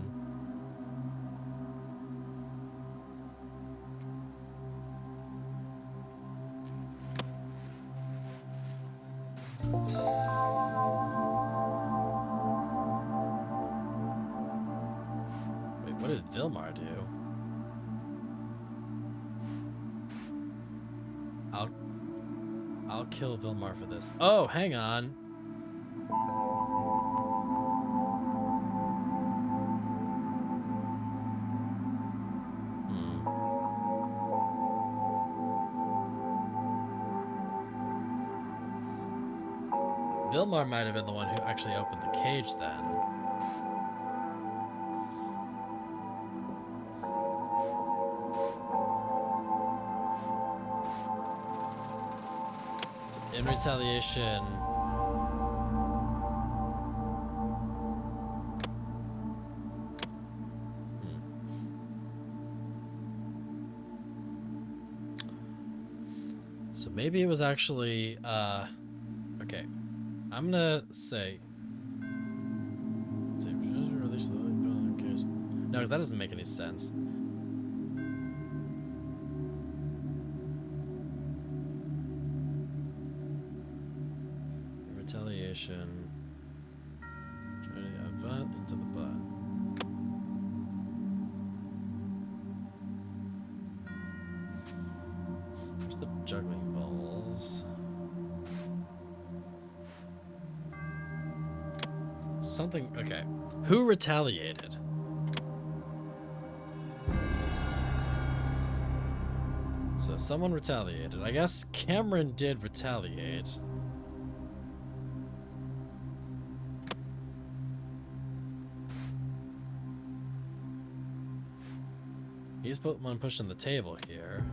What did Vilmar do? I'll kill Vilmar for this. Oh, hang on. Vilmar might have been the one who actually opened the cage then. In retaliation, so maybe it was actually, okay, I'm gonna say, let's see, release the case. No, because that doesn't make any sense. Retaliation. Turning a butt into the butt. Where's the juggling balls? Something. Okay. Who retaliated? So someone retaliated. I guess Cameron did retaliate. He's the one pushing the table here.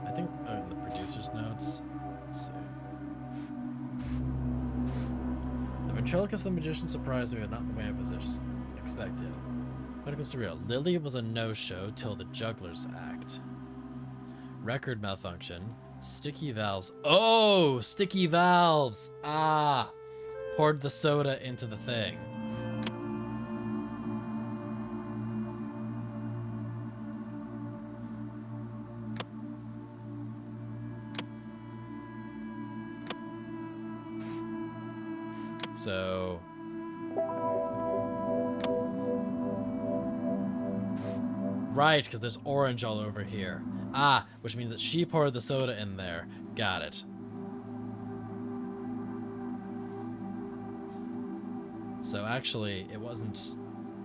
I think in the producer's notes. Let's see. The ventriloquist of the magician surprised me, but not the way I was expected. Medical surreal. Lily was a no-show till the juggler's act. Record malfunction. Sticky valves. Oh! Sticky valves! Ah! Poured the soda into the thing. So... Right, because there's orange all over here. Ah, which means that she poured the soda in there. Got it. So actually, it wasn't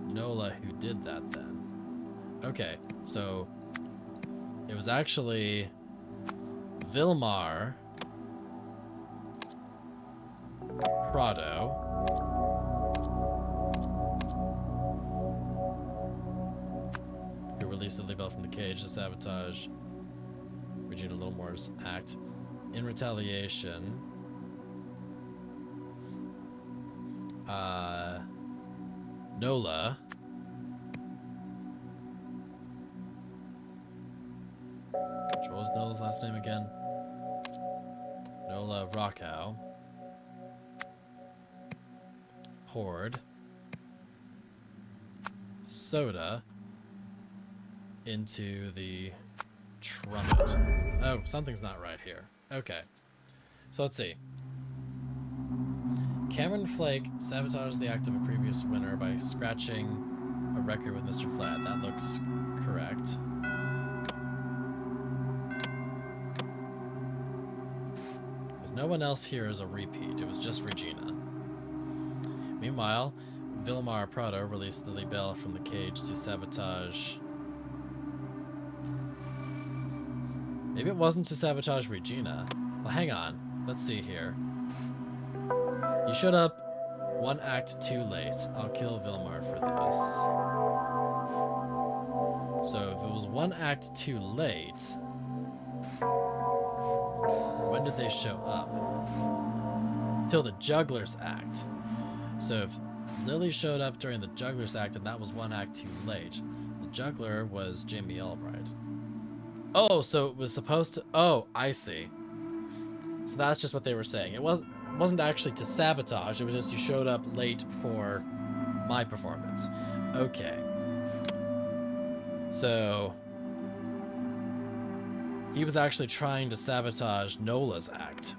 Nola who did that then. Okay, so it was actually Vilmar Prado who released the Libel from the cage to sabotage Regina Littlemore's act. In retaliation, Nola what was Nola's last name again? Nola Rockow poured soda into the trumpet. Oh, something's not right here. Okay. So let's see. Cameron Flake sabotaged the act of a previous winner by scratching a record with Mr. Flat. That looks correct. Because no one else here is a repeat. It was just Regina. Meanwhile, Vilmar Prado released the Libel from the cage to sabotage... Maybe it wasn't to sabotage Regina. Well, hang on. Let's see here. You showed up one act too late. I'll kill Vilmar for this. So if it was one act too late, when did they show up? Till the Juggler's Act. So if Lily showed up during the Juggler's Act and that was one act too late, the Juggler was Jamie Albright. Oh, so it was supposed to... Oh, I see. So that's just what they were saying. It wasn't actually to sabotage, it was just you showed up late for my performance. Okay. So... he was actually trying to sabotage Nola's act.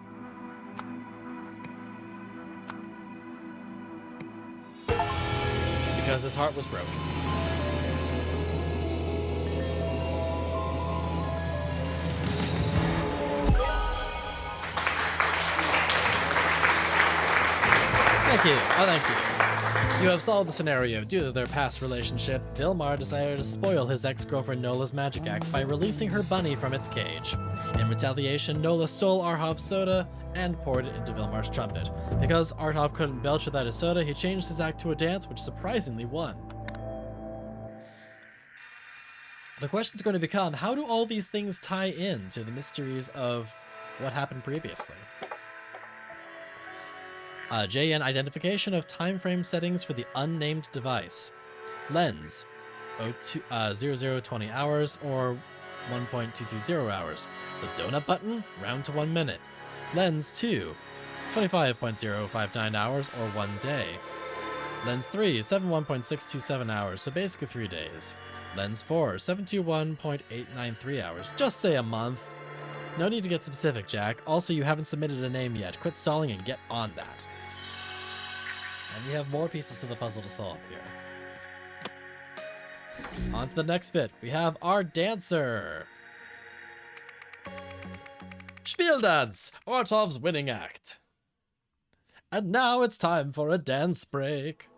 Because his heart was broken. Thank you. Oh, thank you. You have solved the scenario. Due to their past relationship, Vilmar decided to spoil his ex-girlfriend Nola's magic act by releasing her bunny from its cage. In retaliation, Nola stole Arhov's soda and poured it into Vilmar's trumpet. Because Arhov couldn't belch without his soda, he changed his act to a dance, which surprisingly won. The question's going to become, how do all these things tie in to the mysteries of what happened previously? JN identification of time frame settings for the unnamed device. Lens, 0020 hours or 1.220 hours. The donut button, round to 1 minute. Lens 2, 25.059 hours or 1 day. Lens 3, 71.627 hours, so basically 3 days. Lens 4, 721.893 hours, just say a month. No need to get specific, Jack. Also, you haven't submitted a name yet. Quit stalling and get on that. And we have more pieces to the puzzle to solve here. On to the next bit. We have our dancer. Spiel dance, Artov's winning act. And now it's time for a dance break.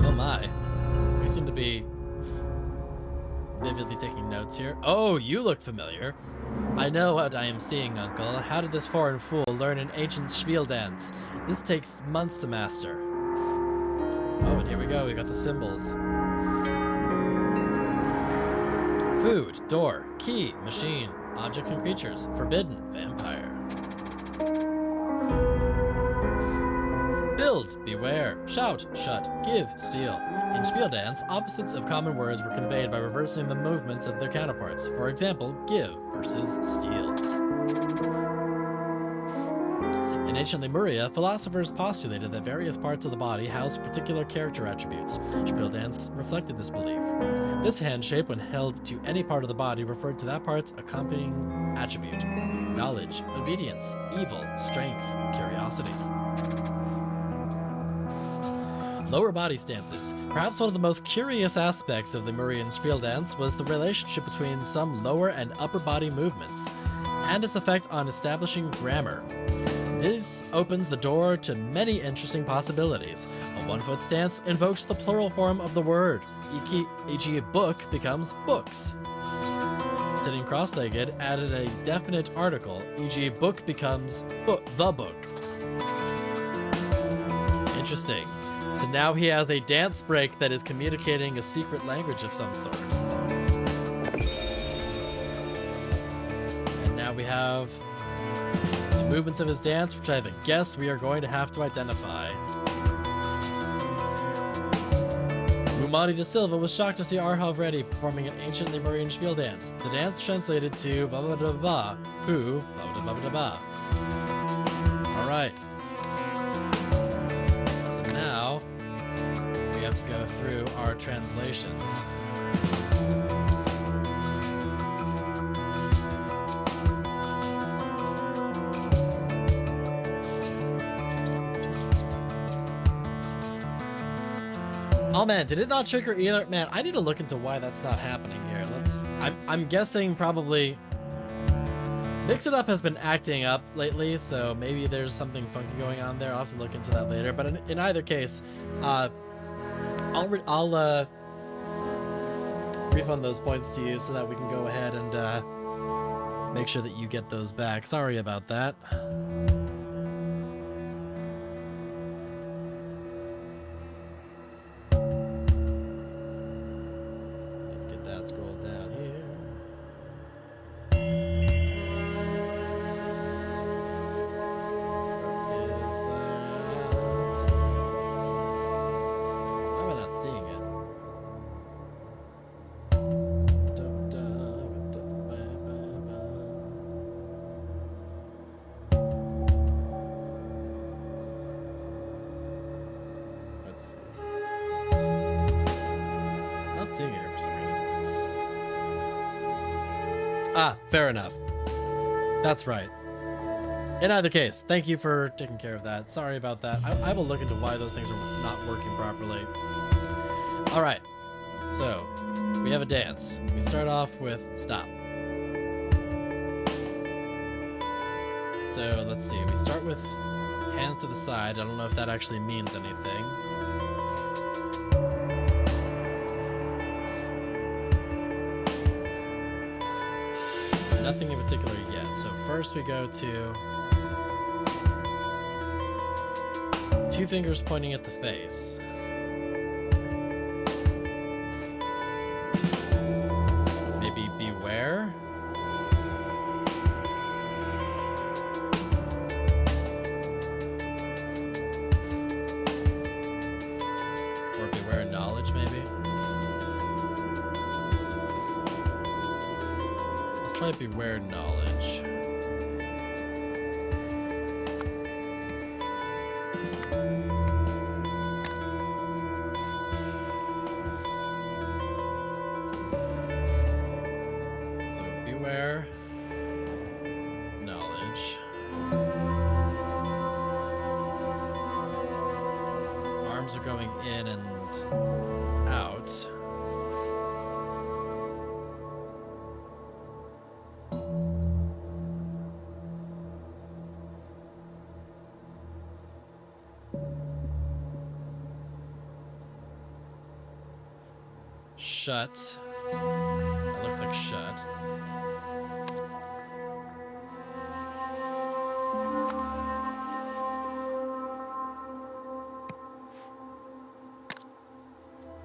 Oh my. We seem to be vividly taking notes here. Oh, you look familiar. I know what I am seeing, Uncle. How did this foreign fool learn an ancient spiel dance? This takes months to master. Oh, and here we go. We got the symbols. Food, door, key, machine, objects and creatures, forbidden, vampire. Build, beware, shout, shut, give, steal. In spiel dance, opposites of common words were conveyed by reversing the movements of their counterparts. For example, give versus steal. In ancient Lemuria, philosophers postulated that various parts of the body housed particular character attributes. Spiel dance reflected this belief. This hand shape, when held to any part of the body, referred to that part's accompanying attribute. Knowledge, obedience, evil, strength, curiosity. Lower body stances. Perhaps one of the most curious aspects of the Lemurian spiel dance was the relationship between some lower and upper body movements, and its effect on establishing grammar. This opens the door to many interesting possibilities. A one-foot stance invokes the plural form of the word, e.g. book becomes books. Sitting cross-legged added a definite article, e.g. book becomes the book. Interesting. So now he has a dance break that is communicating a secret language of some sort. And now we have the movements of his dance, which I have a guess we are going to have to identify. Mumadi da Silva was shocked to see Arhav Reddy performing an anciently arranged field dance. The dance translated to blah blah blah blah, who blah blah blah blah blah. Alright. So now we have to go through our translations. Oh man, did it not trigger either? Man, I need to look into why that's not happening here. I'm guessing probably Mix It Up has been acting up lately, so maybe there's something funky going on there. I'll have to look into that later. But in either case, I'll refund those points to you so that we can go ahead and make sure that you get those back. Sorry about that. Seeing it here for some reason. Ah, fair enough. That's right. In either case, thank you for taking care of that. Sorry about that. I will look into why those things are not working properly. All right. So, we have a dance. We start off with stop. So, let's see. We start with hands to the side. I don't know if that actually means anything. Nothing in particular yet. So first we go to two fingers pointing at the face. Maybe beware. Or beware knowledge, maybe. Try beware knowledge. So beware knowledge. Arms are going in and out. Shut. That looks like shut.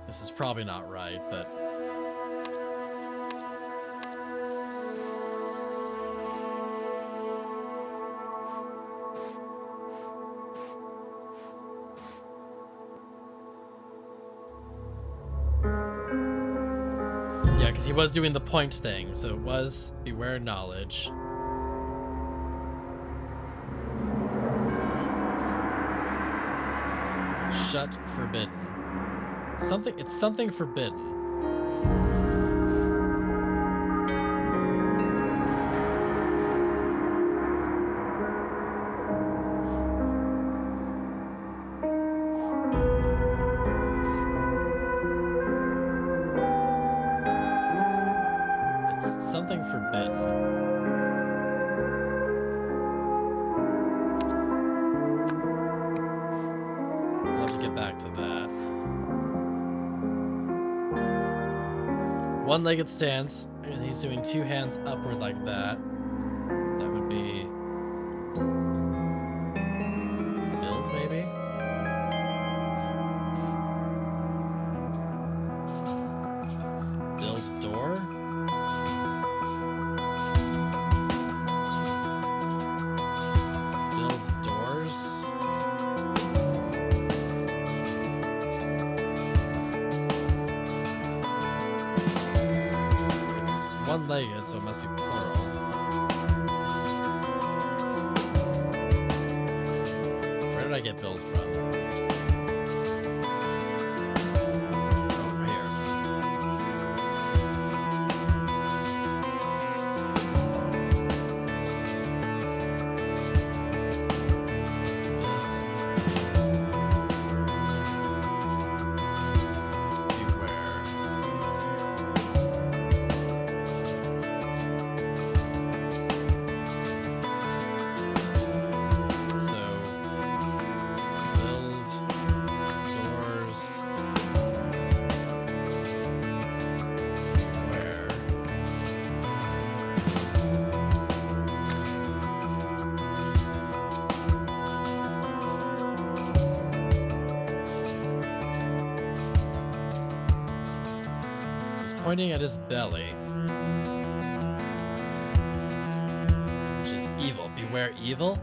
This is probably not right, but... yeah, because he was doing the point thing, so it was beware knowledge. Shut forbidden. It's something forbidden. It's something forbidden. get back to that. One-legged stance, and he's doing two hands upward like that. That would be build, maybe? Build door? Build doors? It's one-legged, so it must be plural. Where did I get build from? Pointing at his belly, which is evil. Beware evil.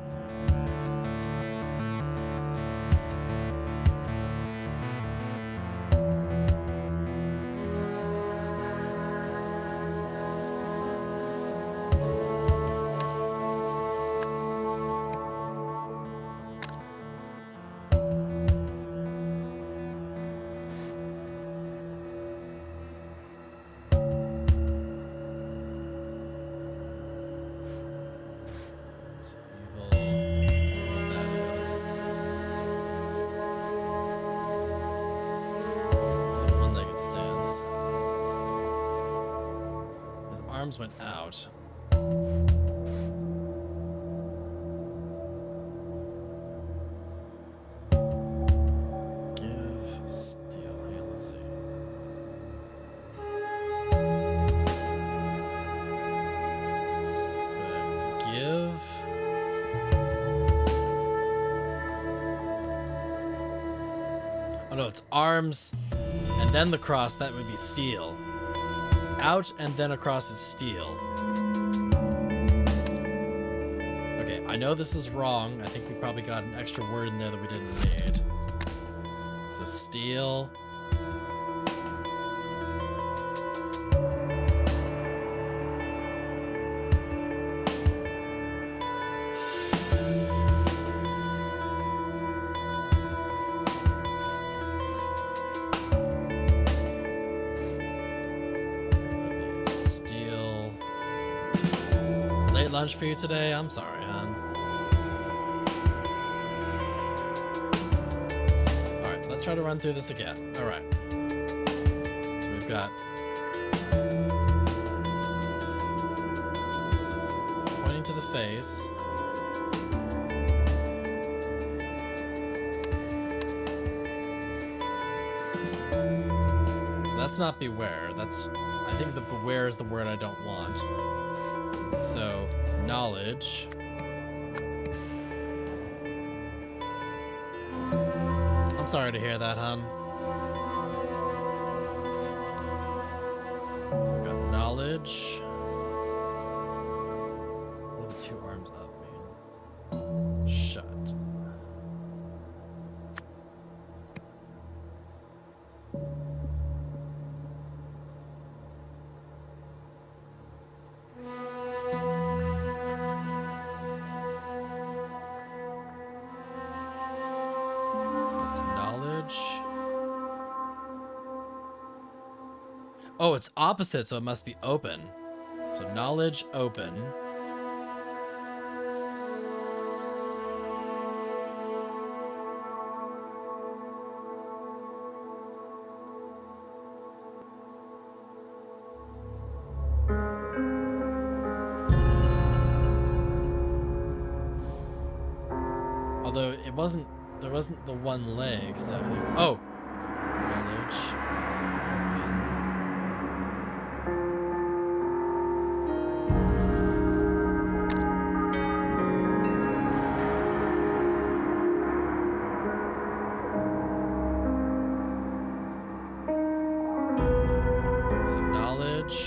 Arms went out. Give, steal. Hey, let's see. Give. Oh no, it's arms and then the cross. That would be steal. Out and then across is steal. Okay, I know this is wrong. I think we probably got an extra word in there that we didn't need. So steal. Lunch for you today? I'm sorry, hon. Alright, let's try to run through this again. Alright. So we've got pointing to the face. So that's not beware. That's, I think the beware is the word I don't want. So knowledge. I'm sorry to hear that, hon. So we've got knowledge. What do the two arms up mean? Shut. Oh, it's opposite, so it must be open. So knowledge, open. Although it wasn't there wasn't the one leg, so... Oh! Knowledge. Open. So knowledge...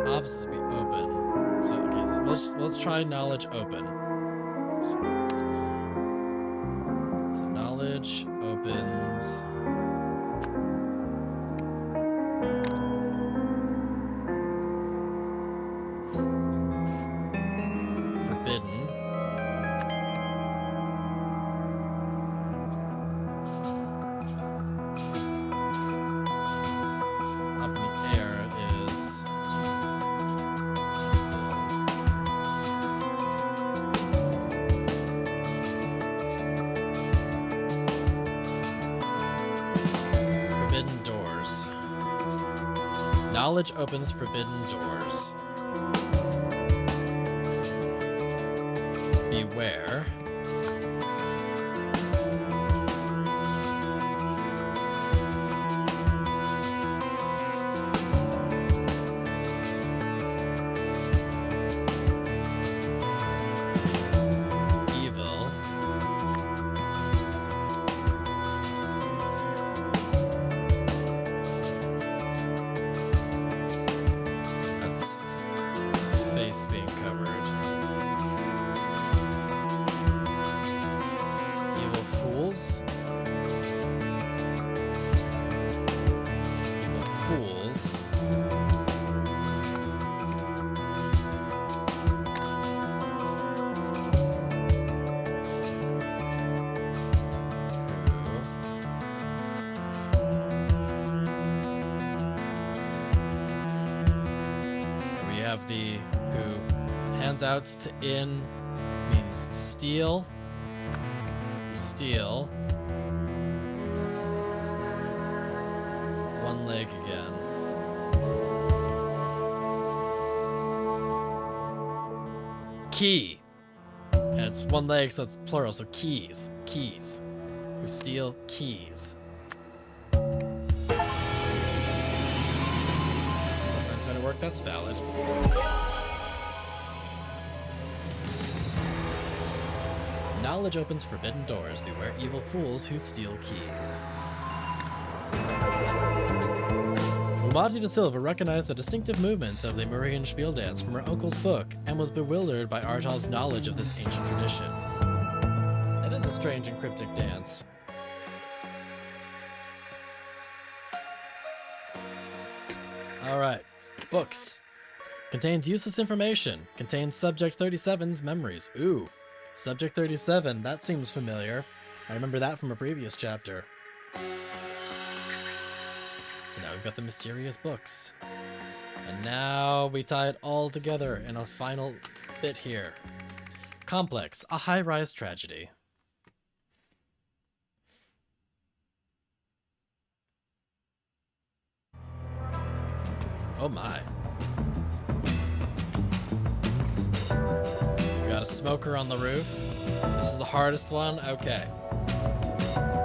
Opposite to be open. So okay, so let's try knowledge open. So knowledge opens. Forbidden. Up in the air is forbidden doors. Knowledge opens forbidden doors. Beware. Evil. That's face being covered. Evil fools. Evil fools. We have the who hands out to in means steal. Steal. One leg again. Key. And it's one leg, so it's plural, so keys. Keys. Who steal keys. That's nice way to work, that's valid. Knowledge opens forbidden doors. Beware evil fools who steal keys. Umati da Silva recognized the distinctive movements of the Meridian Spiel dance from her uncle's book and was bewildered by Artov's knowledge of this ancient tradition. It is a strange and cryptic dance. Alright. Books. Contains useless information. Contains Subject 37's memories. Ooh. Subject 37, that seems familiar. I remember that from a previous chapter. So now we've got the mysterious books. And now we tie it all together in a final bit here. Complex, a high-rise tragedy. Oh my. We got a smoker on the roof. This is the hardest one? Okay.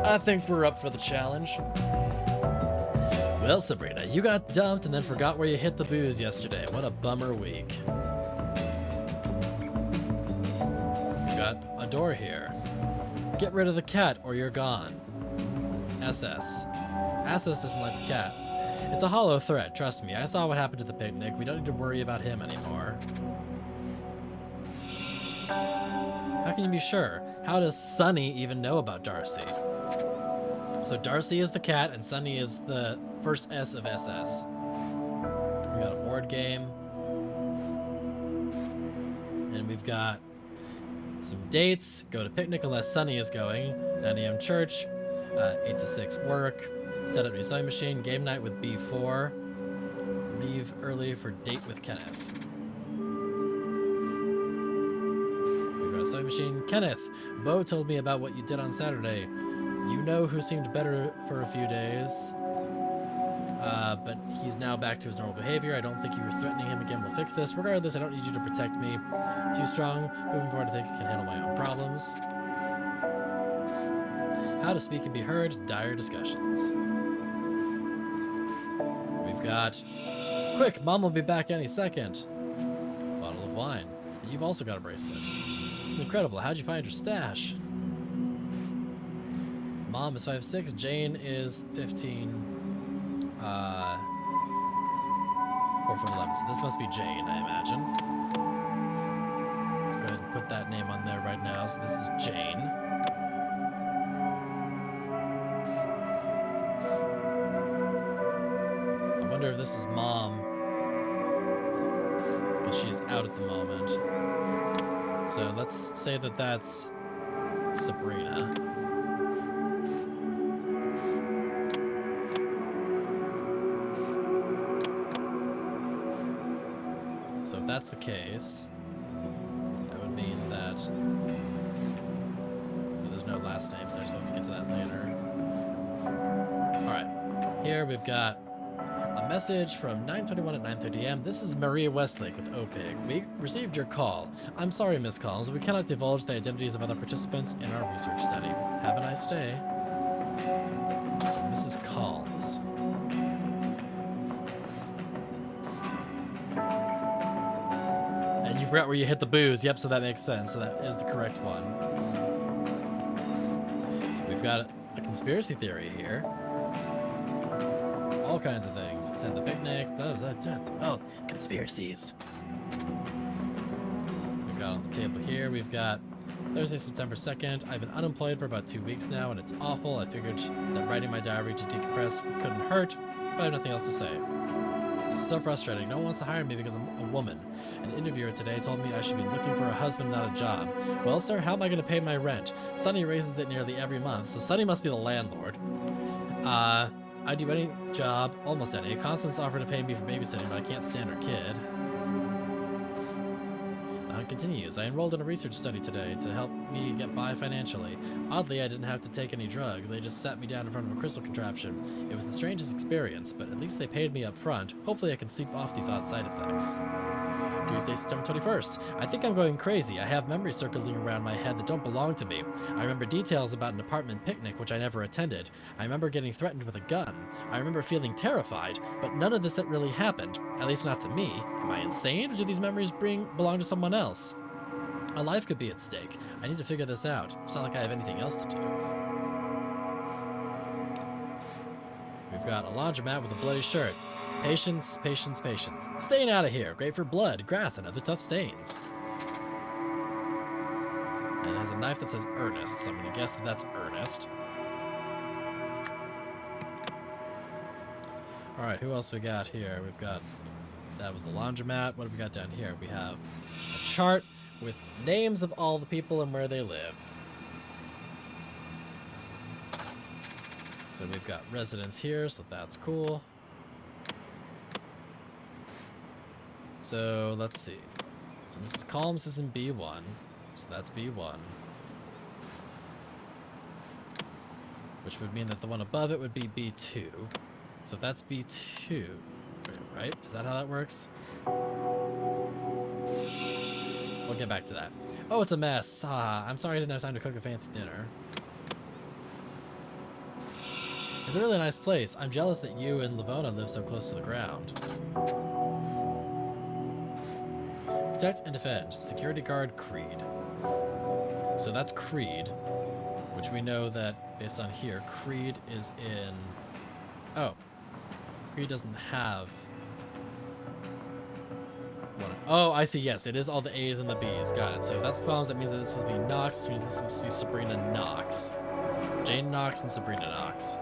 I think we're up for the challenge. Well, Sabrina, you got dumped and then forgot where you hit the booze yesterday. What a bummer week. We got a door here. Get rid of the cat or you're gone. SS. SS doesn't like the cat. It's a hollow threat, trust me. I saw what happened to the picnic. We don't need to worry about him anymore. How can you be sure? How does Sunny even know about Darcy? So Darcy is the cat and Sunny is the first S of SS. We got a board game. And we've got some dates. Go to picnic unless Sunny is going. 9 a.m. church. 8 to 6 work. Set up new sewing machine. Game night with B4. Leave early for date with Kenneth. We've got a sewing machine. Kenneth, Bo told me about what you did on Saturday. You know who seemed better for a few days. but he's now back to his normal behavior. I don't think you were threatening him again. We'll fix this. Regardless, I don't need you to protect me. Too strong. Moving forward, I think I can handle my own problems. How to speak and be heard. Dire discussions. We've got... Quick, Mom will be back any second. Bottle of wine. You've also got a bracelet. This is incredible. How'd you find your stash? Mom is 5'6". Jane is 15. 4'11". So this must be Jane, I imagine. Let's go ahead and put that name on there right now. So this is Jane. I wonder if this is Mom, because she's out at the moment. So let's say that that's Sabrina. So if that's the case, that would mean that there's no last names there, so let's get to that later. Alright, here we've got a message from 9:21 at 9:30 a.m. This is Maria Westlake with OPIG. We received your call. I'm sorry, Miss Collins, we cannot divulge the identities of other participants in our research study. Have a nice day. So Mrs. Collins. And you forgot where you hit the booze. Yep, so that makes sense. So that is the correct one. We've got a conspiracy theory here. All kinds of things. Attend the picnic. Oh, conspiracies. We've got on the table here, we've got Thursday, September 2nd. I've been unemployed for about 2 weeks now, and it's awful. I figured that writing my diary to decompress couldn't hurt, but I have nothing else to say. This is so frustrating. No one wants to hire me because I'm a woman. An interviewer today told me I should be looking for a husband, not a job. Well, sir, how am I going to pay my rent? Sonny raises it nearly every month, so Sonny must be the landlord. I'd do any job, almost any. Constance offered to pay me for babysitting, but I can't stand her kid. It continues. I enrolled in a research study today to help me get by financially. Oddly, I didn't have to take any drugs. They just sat me down in front of a crystal contraption. It was the strangest experience, but at least they paid me up front. Hopefully I can sleep off these odd side effects. Tuesday, September 21st. I think I'm going crazy. I have memories circling around my head that don't belong to me. I remember details about an apartment picnic which I never attended. I remember getting threatened with a gun. I remember feeling terrified, but none of this really happened. At least not to me. Am I insane, or do these memories belong to someone else? A life could be at stake. I need to figure this out. It's not like I have anything else to do. We've got a laundromat with a bloody shirt. Patience, patience, patience. Staying out of here. Great for blood, grass, and other tough stains. And it has a knife that says Ernest, so I'm going to guess that that's Ernest. Alright, who else we got here? We've got... That was the laundromat. What have we got down here? We have a chart with names of all the people and where they live. So we've got residents here, so that's cool. So let's see. So Mrs. Collins is in B1, so that's B1. Which would mean that the one above it would be B2. So that's B2, right? Is that how that works? We'll get back to that. Oh, it's a mess. I'm sorry I didn't have time to cook a fancy dinner. It's a really nice place. I'm jealous that you and Livona live so close to the ground. Protect and defend. Security guard Creed. So that's Creed, which we know that, based on here, Creed is in... Oh. Creed doesn't have... one. Oh, I see, yes. It is all the A's and the B's. Got it. So if that's problems, that means that this is supposed to be Knox, which means this is supposed to be Sabrina Knox. Jane Knox and Sabrina Knox.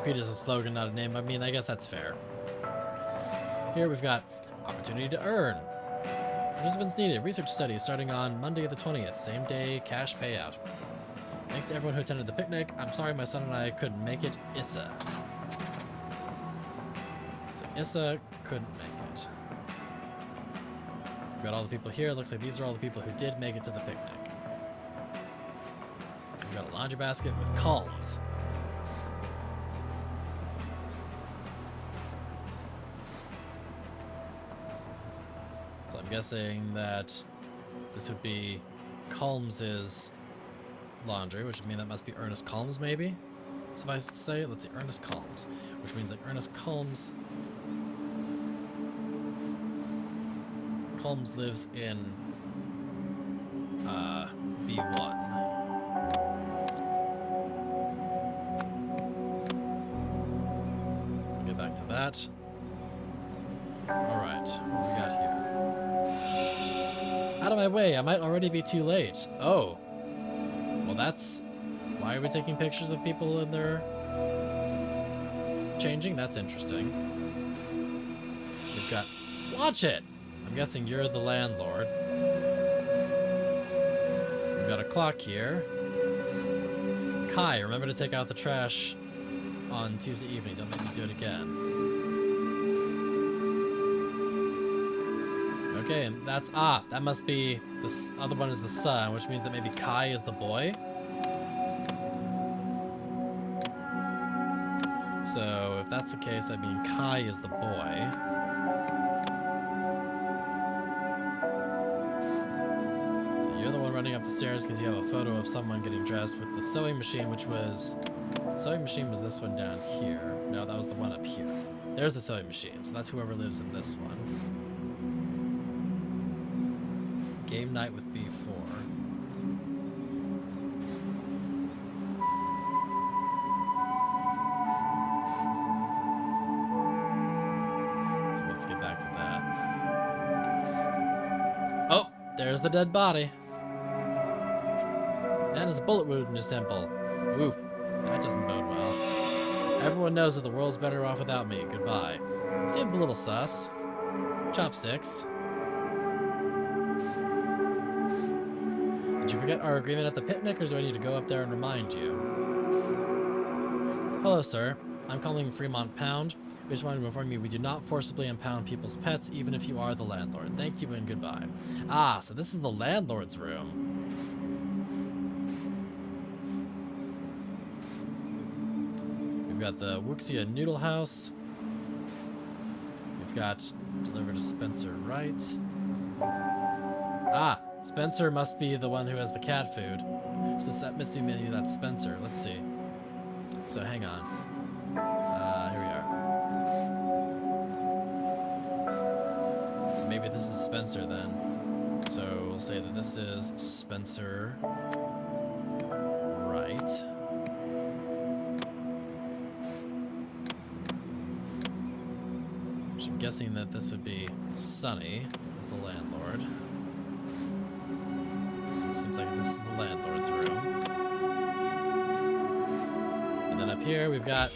Creed is a slogan, not a name. I mean, I guess that's fair. Here we've got opportunity to earn. Participants needed. Research study starting on Monday the 20th. Same day, cash payout. Thanks to everyone who attended the picnic. I'm sorry my son and I couldn't make it. Issa. So Issa couldn't make it. We've got all the people here. It looks like these are all the people who did make it to the picnic. We've got a laundry basket with columns. So I'm guessing that this would be Colms's laundry, which would mean that must be Ernest Colms, maybe? Suffice to say, let's see, Ernest Colms, which means that Ernest Colms lives in B1. We'll get back to that. Alright, what do we got here? Out of my way, I might already be too late. Oh. Well, that's... Why are we taking pictures of people in their... changing? That's interesting. We've got... Watch it! I'm guessing you're the landlord. We've got a clock here. Kai, remember to take out the trash on Tuesday evening. Don't make me do it again. Okay, and that's... Ah, that must be... This other one is the son, which means that maybe Kai is the boy? So, if that's the case, that means Kai is the boy. So you're the one running up the stairs because you have a photo of someone getting dressed with the sewing machine, which was... The sewing machine was this one down here. No, that was the one up here. There's the sewing machine, so that's whoever lives in this one. Game night with B4. There's the dead body. And his bullet wound in his temple. Oof, that doesn't bode well. Everyone knows that the world's better off without me. Goodbye. Seems a little sus. Chopsticks. Did you forget our agreement at the picnic, or do I need to go up there and remind you? Hello, sir. I'm calling Fremont Pound. We just wanted to inform you we do not forcibly impound people's pets, even if you are the landlord. Thank you and goodbye. Ah, so this is the landlord's room. We've got the Wuxia Noodle House. We've got delivered to Spencer Wright. Ah, Spencer must be the one who has the cat food. So that must be maybe that's Spencer. Let's see. So hang on. Here we are. So maybe this is Spencer then. So we'll say that this is Spencer Wright. Which I'm guessing that this would be Sonny as the landlord. It seems like this is the landlord's room. And then up here we've got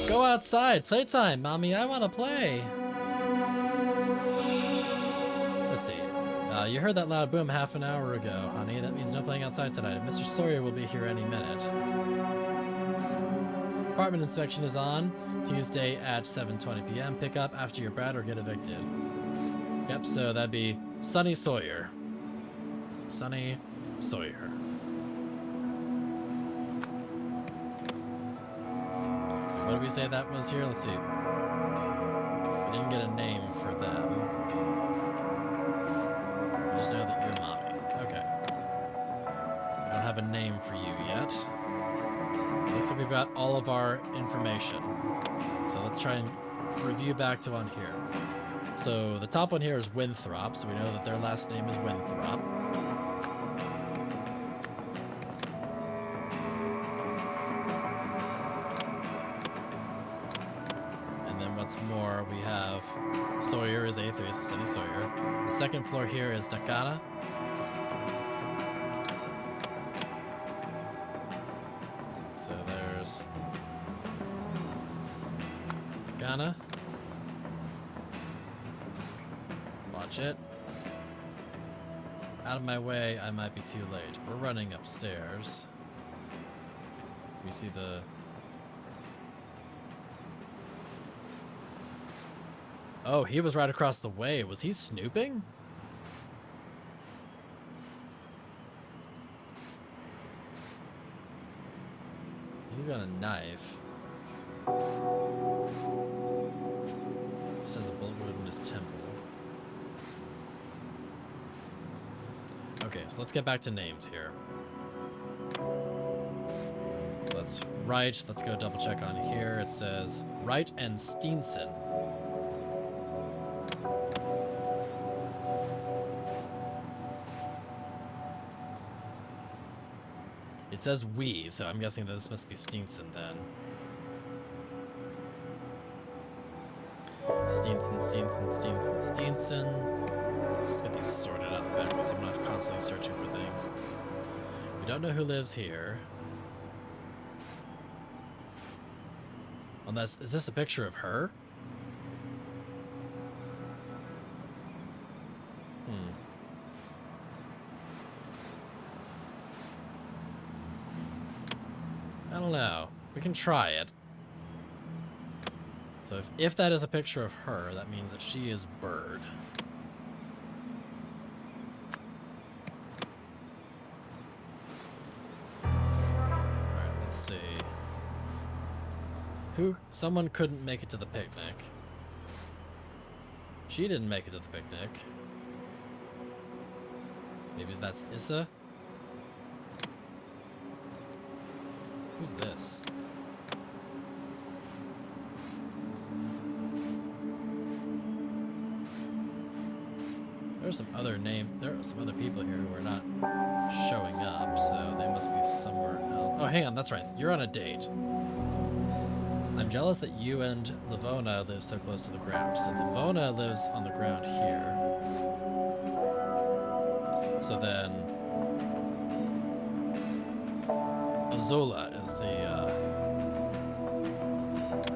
go outside, playtime, mommy, I want to play. Let's see. You heard that loud boom half an hour ago, honey. That means no playing outside tonight. Mr. Sawyer will be here any minute. Apartment inspection is on. Tuesday at 7:20 p.m. Pick up after you're brat or get evicted. Yep, so that'd be Sonny Sawyer. Sonny Sawyer. What did we say that was here? Let's see. We didn't get a name for them. We just know that you're mommy. Okay. We don't have a name for you yet. Looks like we've got all of our information. So let's try and review back to on here. So the top one here is Winthrop, so we know that their last name is Winthrop. What's more, we have Sawyer is A3, so Sonny Sawyer. The second floor here is Nakata. So there's Nakana. Watch it. Out of my way, I might be too late. We're running upstairs. We see the... Oh, he was right across the way. Was he snooping? He's got a knife. Just has a bullet wound in his temple. Okay, so let's get back to names here. So that's Wright. Let's go double check on here. It says Wright and Steenson. It says we, so I'm guessing that this must be Steenson then. Steenson. Let's get these sorted alphabetically so I'm not constantly searching for things. We don't know who lives here. Unless, is this a picture of her? I don't know. We can try it. So if that is a picture of her, that means that she is Bird. Alright, let's see. Someone couldn't make it to the picnic. She didn't make it to the picnic. Maybe that's Issa? Who's this? There are some other people here who are not showing up, so they must be somewhere else. Oh, hang on, that's right. You're on a date. I'm jealous that you and Livona live so close to the ground. So Livona lives on the ground here. So then Ozola is the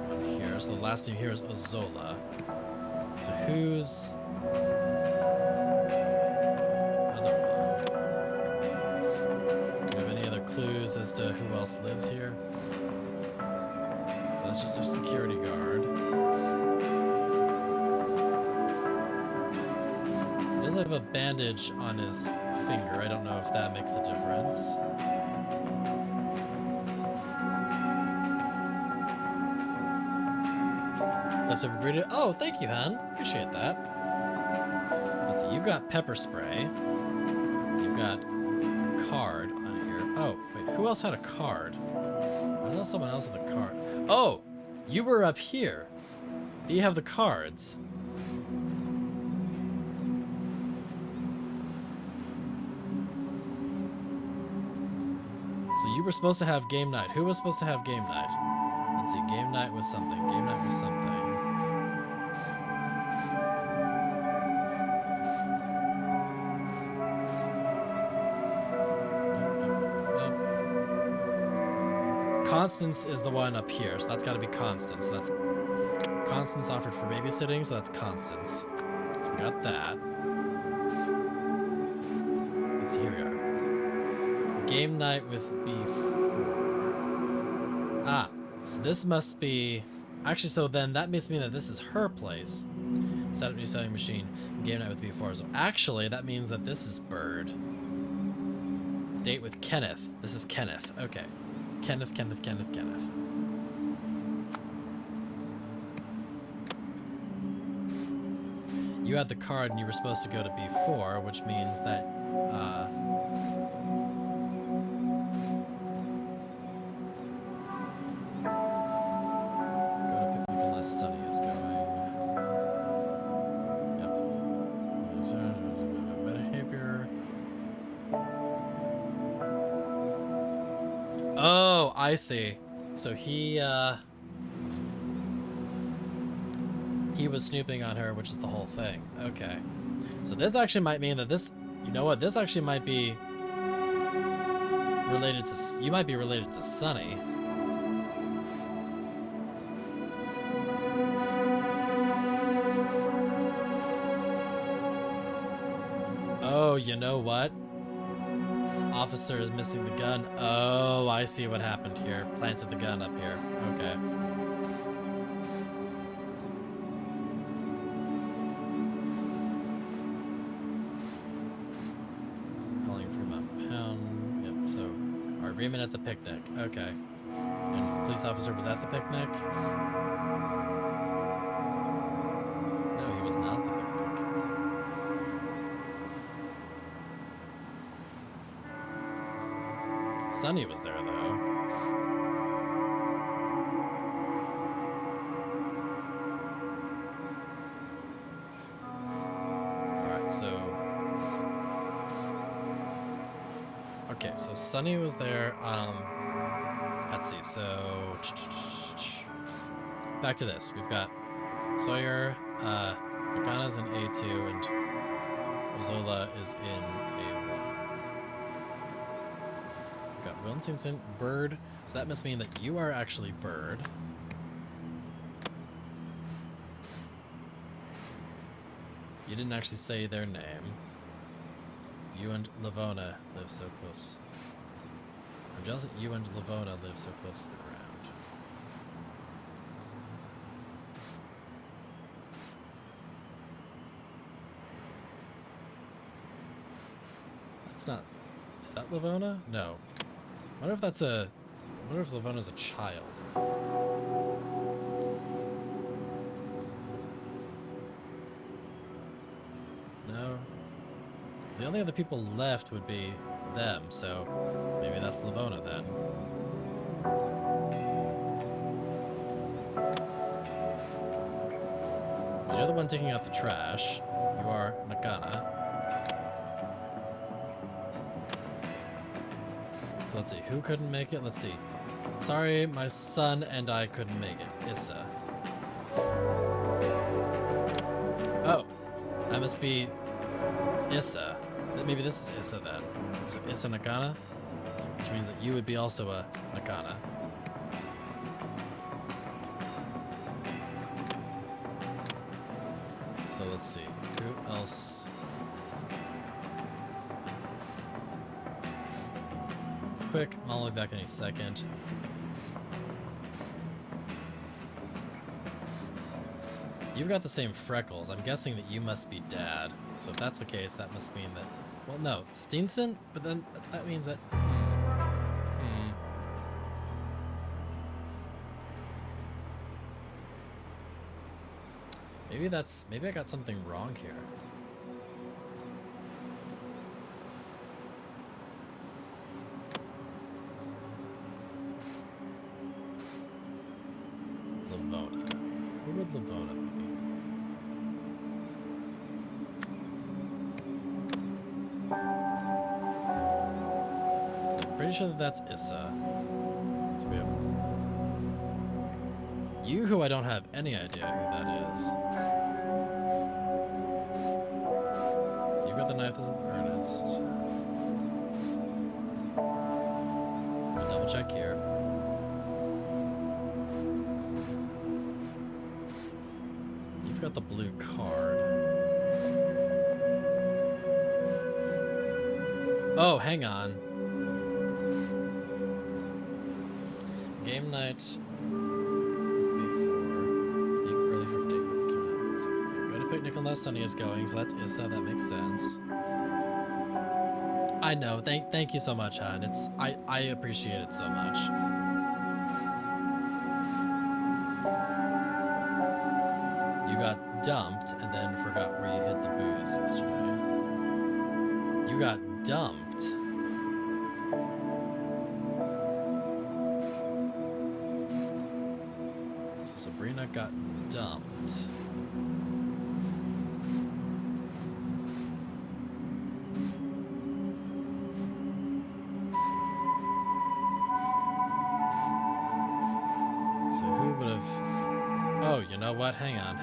one here. So the last name here is Ozola. So who's other one? Do we have any other clues as to who else lives here? So that's just a security guard. He does have a bandage on his finger. I don't know if that makes a difference. Leftover burrito. Oh, thank you, hon. Appreciate that. Let's see. You've got pepper spray. You've got card on here. Oh, wait. Who else had a card? I saw someone else with a card. Oh, you were up here. Do you have the cards? So you were supposed to have game night. Who was supposed to have game night? Let's see. Game night was something. Game night was something. Constance is the one up here, so that's got to be Constance. So that's Constance offered for babysitting, so that's Constance. So we got that. Let's see, here we are. Game night with B4. Ah, so this must be... Actually, so then that must mean that this is her place. Set up new sewing machine. Game night with B4. So actually, that means that this is Bird. Date with Kenneth. This is Kenneth. Okay. Kenneth. You had the card and you were supposed to go to B4, which means that, go to picnic unless Sunny is going. Yep. Behavior. Oh, I see. So he was snooping on her, which is the whole thing. Okay. So this actually might mean that this, you know what, this actually might be related to, you might be related to Sunny. Oh, you know what? Officer is missing the gun. Oh, I see what happened here. Planted the gun up here. Okay. Calling from a pound. Yep, so our agreement at the picnic. Okay. And the police officer was at the picnic? No, he was not at the picnic. Sunny was there, though. Alright, so... Okay, so Sunny was there. Let's see, so... Back to this. We've got Sawyer, Magana's in A2, and Zola is in A1. We've got Wilsington, Bird. So that must mean that you are actually Bird. You didn't actually say their name. You and Livona live so close. I'm jealous that you and Livona live so close to the ground. That's not... Is that Livona? No. I wonder if that's a... I wonder if Livona's a child. No. Because the only other people left would be them, so maybe that's Livona then. You're the one taking out the trash. You are Nakana. So let's see, who couldn't make it? Let's see. Sorry, my son and I couldn't make it. Issa. Oh, that must be Issa. Maybe this is Issa then. So Issa Nakana, which means that you would be also a Nakana. So let's see, who else? Quick, I'll be back any second. You've got the same freckles. I'm guessing that you must be Dad. So if that's the case, that must mean that... Well, no, Steenson? But then that means that... Maybe that's... Maybe I got something wrong here. Livona. Who would Livona be? So I'm pretty sure that that's Issa. So we have you, who I don't have any idea who that is. So you've got the knife. This is Ernest. I'll double check here. You've got the blue card. Oh, hang on. Game night before. Leave early for date with kids. Go to picnic unless Sunny is going, so that's Issa. That makes sense. I know. Thank you so much, hon. I appreciate it so much. You got dumped and then forgot where you hid the booze yesterday. You got dumped. So Sabrina got dumped. So who would have... Oh, you know what? Hang on.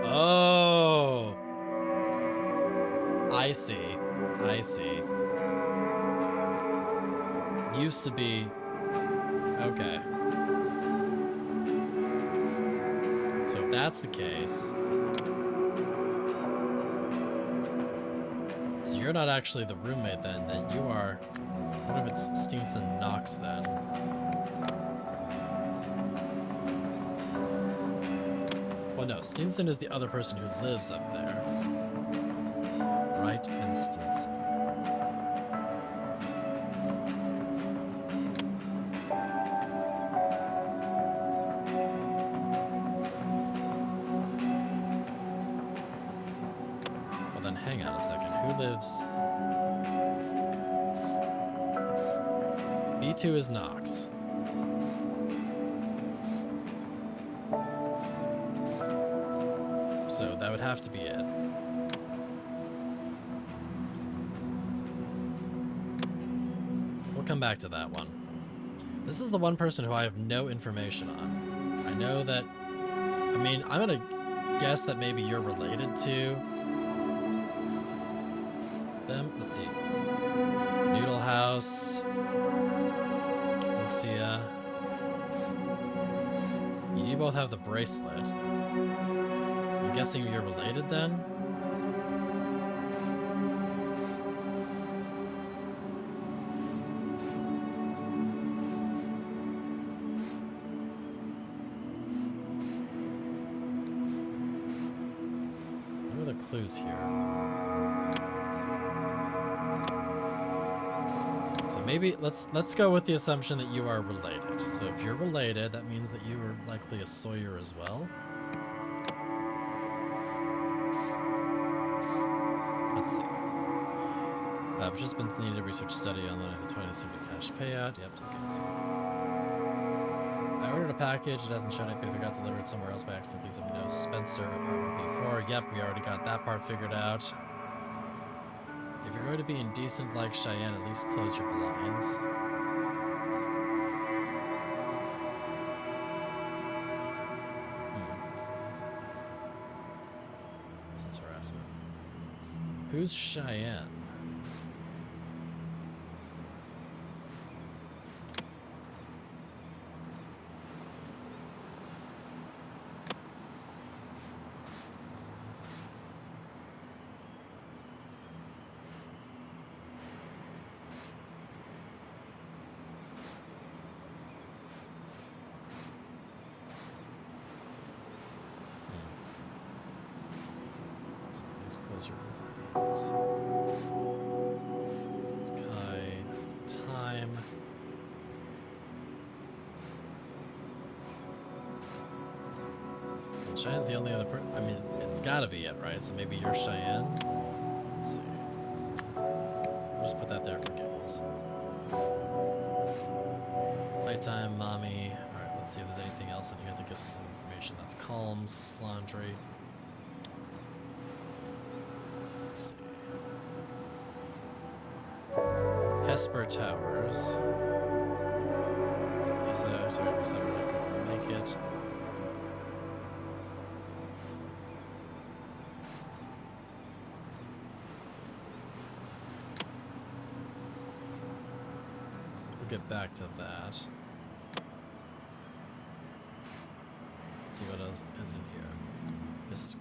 Oh! I see. Used to be... Okay. So if that's the case... So you're not actually the roommate then you are... What if it's Steenson Knox then? Well, no, Steenson is the other person who lives up there. Right, and Steenson. hang on a second. Who lives? B2 is Knox. So that would have to be it. We'll come back to that one. This is the one person who I have no information on. I know that... I mean, I'm gonna guess that maybe you're related to them. Let's see. Noodle House. Fuchsia. You both have the bracelet. I'm guessing you're related then? What are the clues here? So maybe let's go with the assumption that you are related. So if you're related, that means that you are likely a Sawyer as well. Let's see. Participants needed a research study on the 20th cash payout. Yep, okay. So I ordered a package. It hasn't shown up. If it got delivered somewhere else by accident, please let me know. Spencer, apartment B4. Yep, we already got that part figured out. If you're going to be indecent like Cheyenne, at least close your blinds. This is harassment. Who's Cheyenne? Close your eyes. It's Kai. It's the time. And Cheyenne's the only other person. I mean, it's gotta be it, right? So maybe you're Cheyenne? Let's see. I'll just put that there for giggles. Playtime, mommy. Alright, let's see if there's anything else in here that gives us some information. That's Calms, laundry. Hesper Towers. Lisa, sorry, I couldn't make it. We'll get back to that. Let's see what else is in here. Miss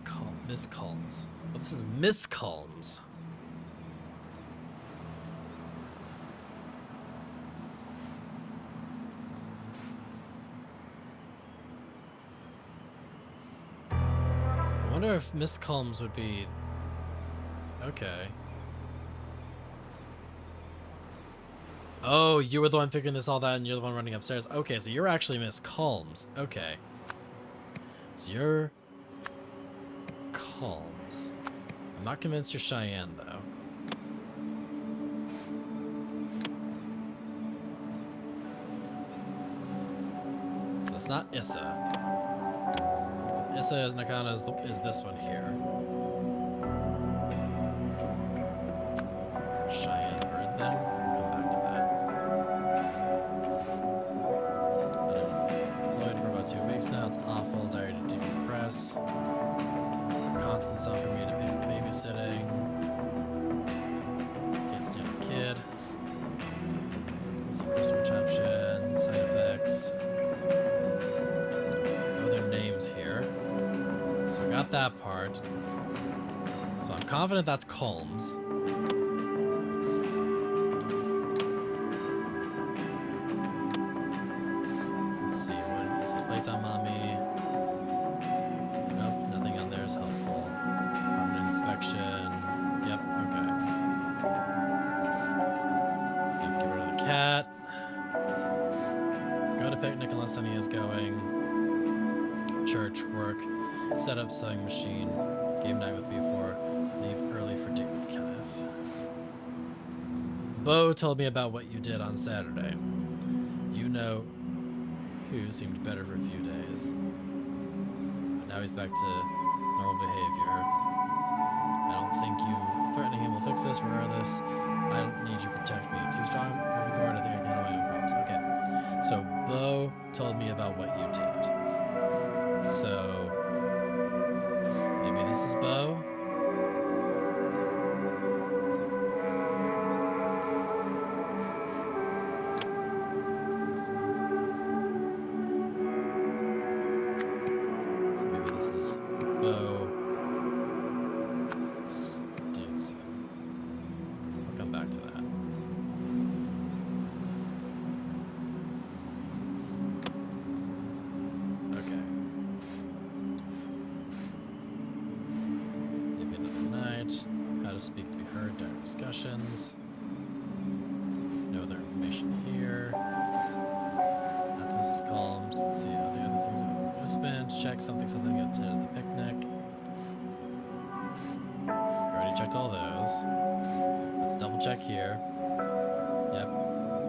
Calms. Oh, this is Miss Calms. I wonder if Miss Calms would be... Okay. Oh, you were the one figuring this all out and you're the one running upstairs. Okay, so you're actually Miss Calms. Okay. So you're... Calms. I'm not convinced you're Cheyenne, though. So it's not Issa. Issa is Nakana is this one here. Is it Cheyenne Bird then? We'll come back to that. I've been employed for about 2 weeks now. It's awful. Diary to decompress. Constant stuff for me to pay for babysitting. Can't stand a kid. Let's see, Crystal Reception, side effects. Other names here. So I got that part. So I'm confident that's Calms. Let's see, what is the playtime mommy? Nope, nothing on there is helpful. Permanent inspection. Yep, okay. Yep, get rid of the cat. Go to picnic unless Sunny is going. Church, work. Set up sewing machine. Game night with B4. Leave early for date with Kenneth. Bo told me about what you did on Saturday. You know who seemed better for a few days. But now he's back to normal behavior. I don't think you threatening him will fix this. Regardless, I don't need you to protect me. Too strong. Moving forward, I think I can handle my own problems. Okay. So Bo told me about what you did. So maybe this is Bo. So maybe this is Bo Stinson. We'll come back to that. Okay. Maybe another night. How to speak to be heard during discussions. No other information here. That's Mrs. Colmes. Let's see how the other things are going to spend. Check something at the picnic. Already checked all those. Let's double check here. Yep.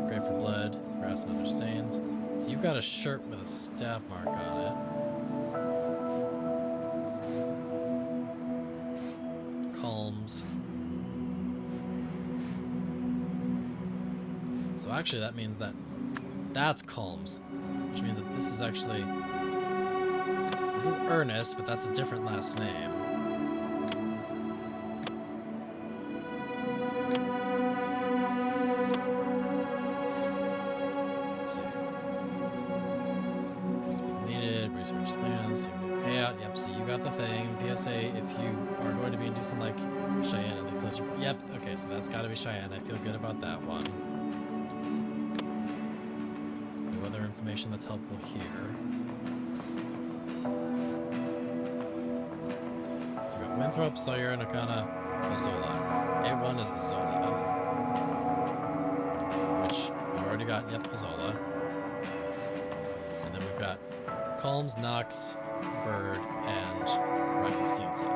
Great for blood, grass, and other stains. So you've got a shirt with a stab mark on it. Colmes. So actually that means that that's Colmes, which means that this is actually, this is Ernest, but that's a different last name. Let's see. Was needed, research things, payout, yep, see, you got the thing. PSA, if you are going to be inducing like Cheyenne, at the closer, yep, okay, so that's gotta be Cheyenne. I feel good about that one. Information that's helpful here. So we got Winthrop, Sawyer, Nakana, Azola. A1 is Azola, which we've already got, yep, Azola. And then we've got Colmes, Knox, Bird, and Reichensteinson.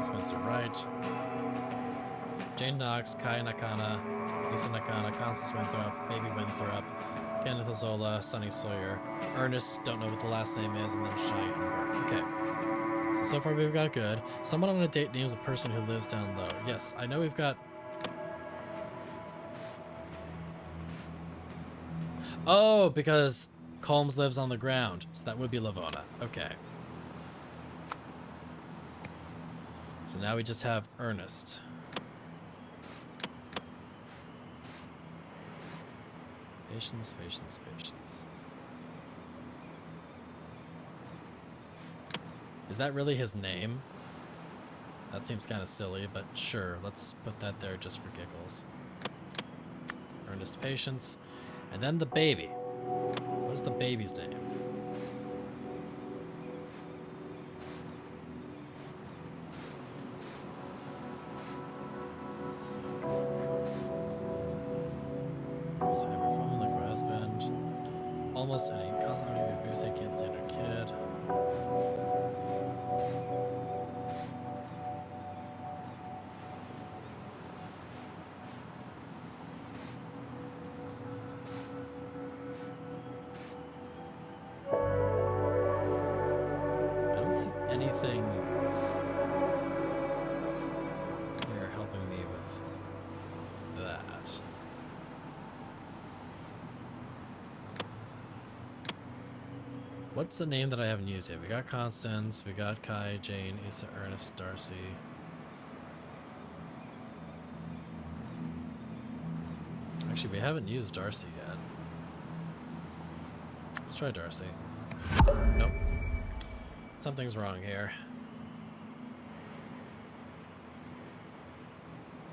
Spencer Wright, Jane Knox, Kai Nakana, Lisa Nakana, Constance Winthrop, Baby Winthrop, Kenneth Azola, Sonny Sawyer, Ernest, don't know what the last name is, and then Cheyenne Bird. Okay. So far we've got good. Someone on a date names a person who lives down low. Yes, I know we've got... Oh, because Colmes lives on the ground, so that would be Lavona. Okay. So now we just have Ernest. Patience, patience, patience. Is that really his name? That seems kind of silly, but sure, let's put that there just for giggles. Ernest, patience. And then the baby. What is the baby's name? Almost any. Constantly abuse, they can't stand her kid. I don't see anything here helping me with that. What's the name that I haven't used yet? We got Constance, we got Kai, Jane, Issa, Ernest, Darcy. Actually, we haven't used Darcy yet. Let's try Darcy. Nope. Something's wrong here.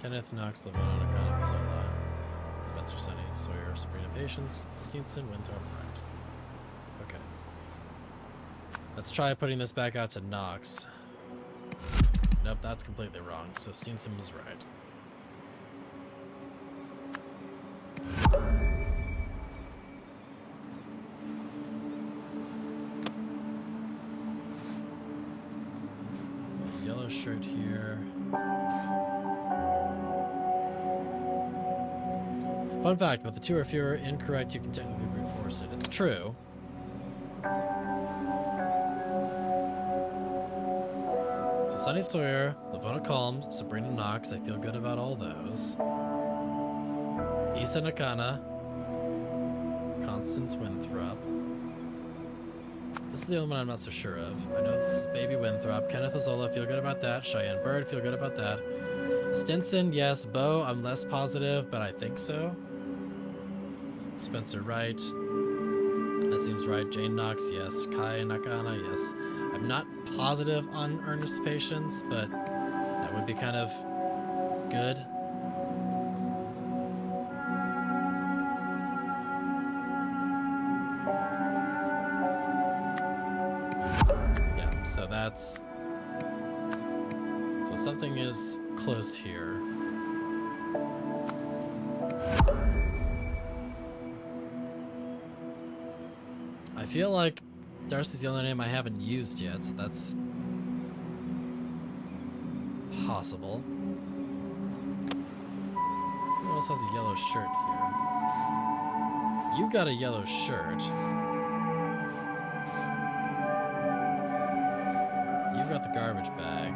Kenneth, Knox, Lavona, Nakana, Zola, Spencer, Sonny, Sawyer, Sabrina, Patience, Steenson, Winthrop, Wright. Okay. Let's try putting this back out to Knox. Nope, that's completely wrong. So Steenson was right. yellow shirt here. Fun fact, but the two or fewer incorrect, you can technically brute force it. It's true. So Sunny Sawyer, Lavona Calms, Sabrina Knox, I feel good about all those. Issa Nakana, Constance Winthrop. This is the only one I'm not so sure of. I know this is Baby Winthrop. Kenneth Azola, feel good about that. Cheyenne Bird, feel good about that. Stinson, yes. Bo, I'm less positive, but I think so. Spencer Wright, that seems right. Jane Knox, yes. Kai Nakana, yes. I'm not positive on Earnest Patience, but that would be kind of good. Yeah, so that's... So something is close here. I feel like Darcy's the only name I haven't used yet, so that's possible. Who else has a yellow shirt here? You've got a yellow shirt. You've got the garbage bag.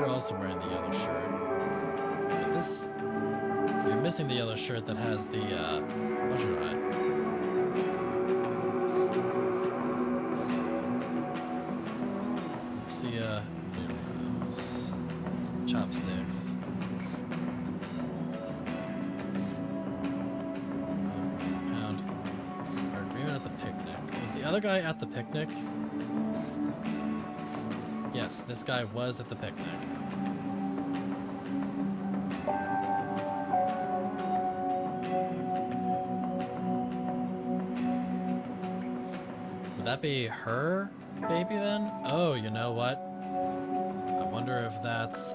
Also wearing the yellow shirt. But this, you're missing the yellow shirt that has the what's your eye? See noodles, chopsticks. Pound. Our agreement at the picnic. Was the other guy at the picnic? Yes, this guy was at the picnic. Would that be her baby then? Oh, you know what? I wonder if that's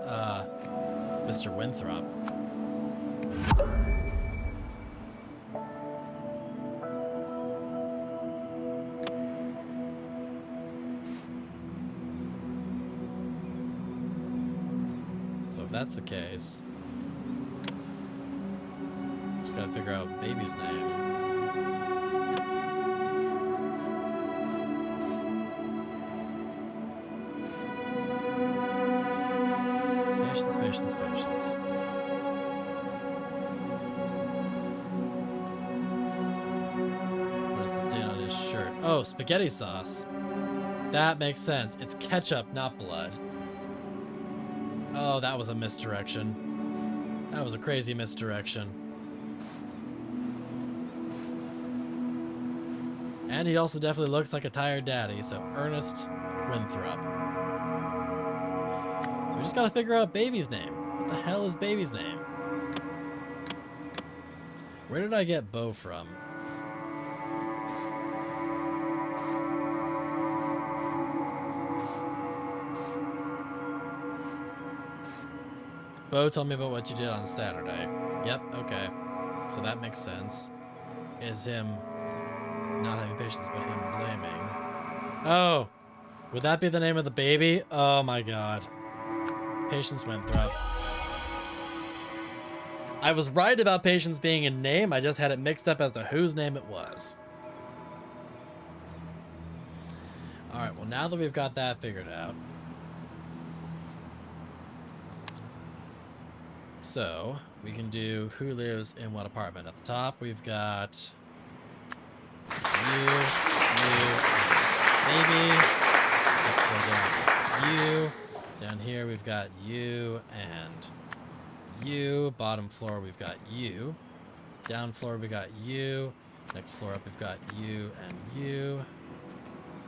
Mr. Winthrop. So if that's the case, just gotta figure out baby's name. Patience, patience, patience. Where's the stain on his shirt? Oh, spaghetti sauce. That makes sense. It's ketchup, not blood. Oh, that was a misdirection. That was a crazy misdirection. And he also definitely looks like a tired daddy, so Ernest Winthrop. So we just gotta figure out baby's name. What the hell is baby's name? Where did I get Bo from? Bo, tell me about what you did on Saturday. Yep, okay. So that makes sense. Is him not having patience, but him blaming. Oh! Would that be the name of the baby? Oh my god. Patience Winthrop. I was right about Patience being a name, I just had it mixed up as to whose name it was. Alright, well now that we've got that figured out, so we can do who lives in what apartment. At the top, we've got you, baby. Let's go down to you. Down here, we've got you and you. Bottom floor, we've got you. Down floor, we got you. Next floor up, we've got you and you.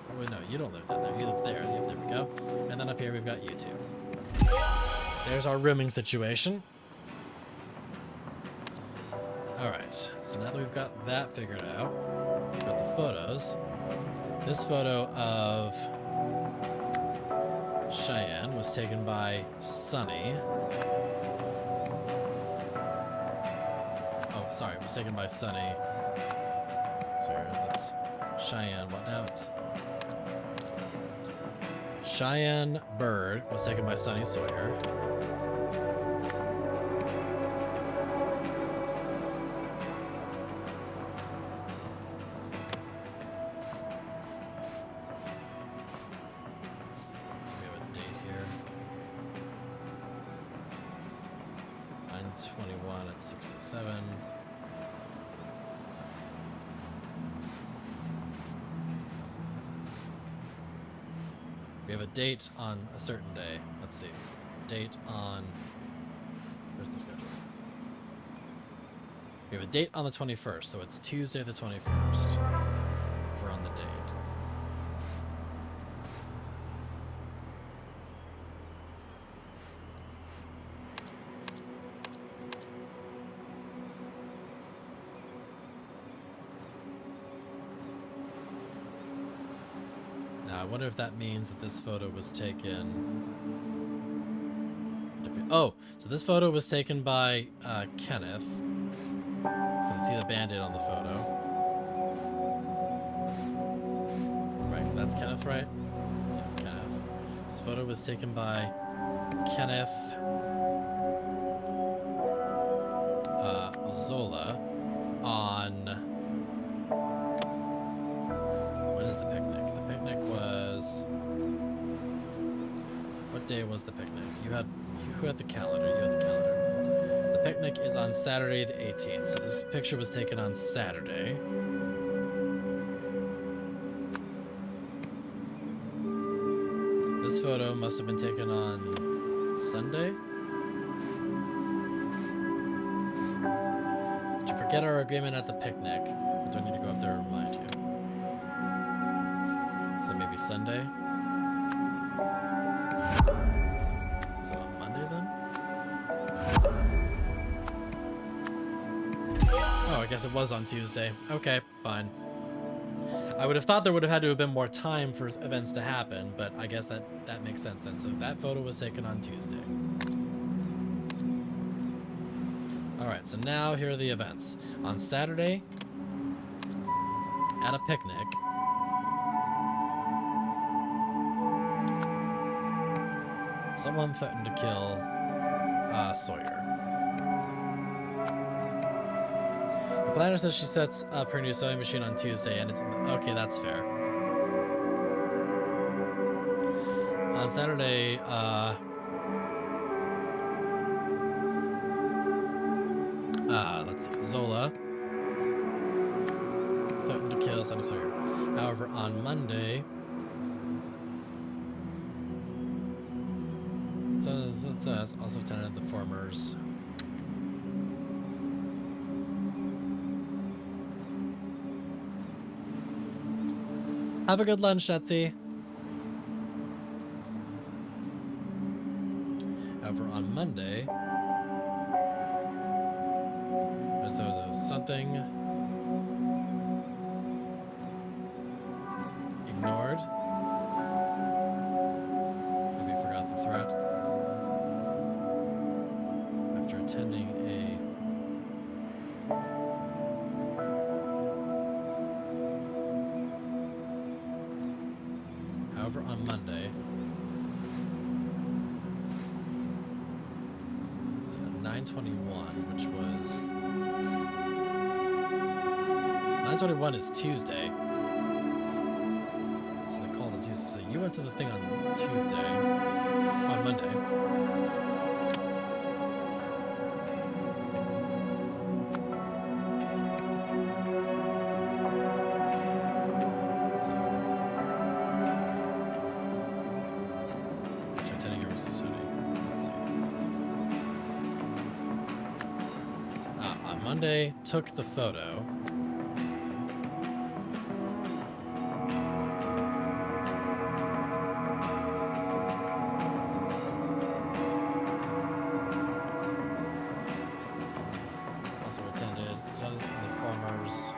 Oh, wait, no, you don't live down there. You live there. Yep, there we go. And then up here, we've got you two. There's our rooming situation. Alright, so now that we've got that figured out, we've got the photos. This photo of Cheyenne was taken by Sunny. Oh, sorry, it was taken by Sunny. Sorry, that's Cheyenne. What now? It's Cheyenne Bird was taken by Sunny Sawyer. Do we have a date here? 9/21 at 6:07. We have a date on a certain day. Let's see. Date on... Where's the schedule? We have a date on the 21st, so it's Tuesday the 21st. If we're on the date. Now, I wonder if that means that this photo was taken... Oh, so this photo was taken by Kenneth. Because you see the Band-Aid on the photo. Right, so that's Kenneth, right? Yeah, Kenneth. This photo was taken by Kenneth Zola on... When is the picnic? The picnic was... What day was the picnic? Who had the calendar? You had the calendar. The picnic is on Saturday the 18th. So this picture was taken on Saturday. This photo must have been taken on Sunday. Did you forget our agreement at the picnic? Or do I need to go up there and remind you? So maybe Sunday? Is that on Monday then? Oh, I guess it was on Tuesday. Okay, fine. I would have thought there would have had to have been more time for events to happen, but I guess that makes sense then. So that photo was taken on Tuesday. Alright, so now here are the events. On Saturday, at a picnic, someone threatened to kill Sawyer. The planner says she sets up her new sewing machine on Tuesday, and it's in the... Okay, that's fair. On Saturday, let's see, Zola threatened to kill Sunny Sawyer. However, on Monday, also attended the formers. Have a good lunch, Etsy. However, on Monday, there was something ignored. Maybe forgot the threat. After attending However, on Monday, so at 9:21, which was 9:21 is Tuesday. So they called on Tuesday. So you went to the thing on Tuesday, on Monday. Monday, took the photo. Also attended the formers.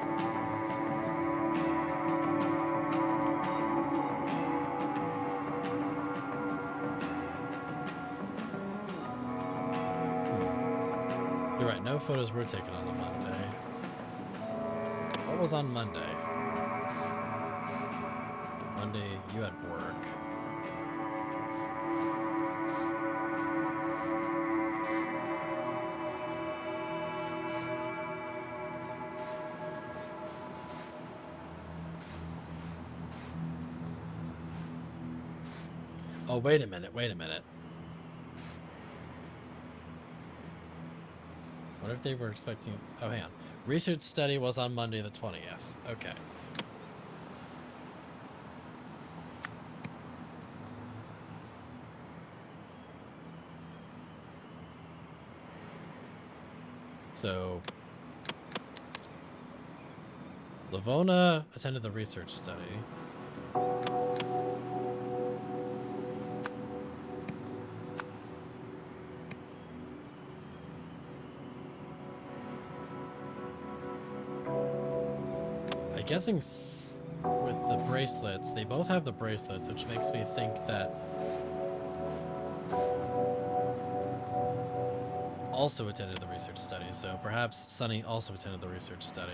You're right, no photos were taken on the Monday. What was on Monday? Monday, you had work. Oh, wait a minute, wait a minute. What if they were expecting... Oh, hang on. Research study was on Monday the 20th. Okay. So... Lavona attended the research study. Guessing with the bracelets, they both have the bracelets, which makes me think that also attended the research study, so perhaps Sunny also attended the research study.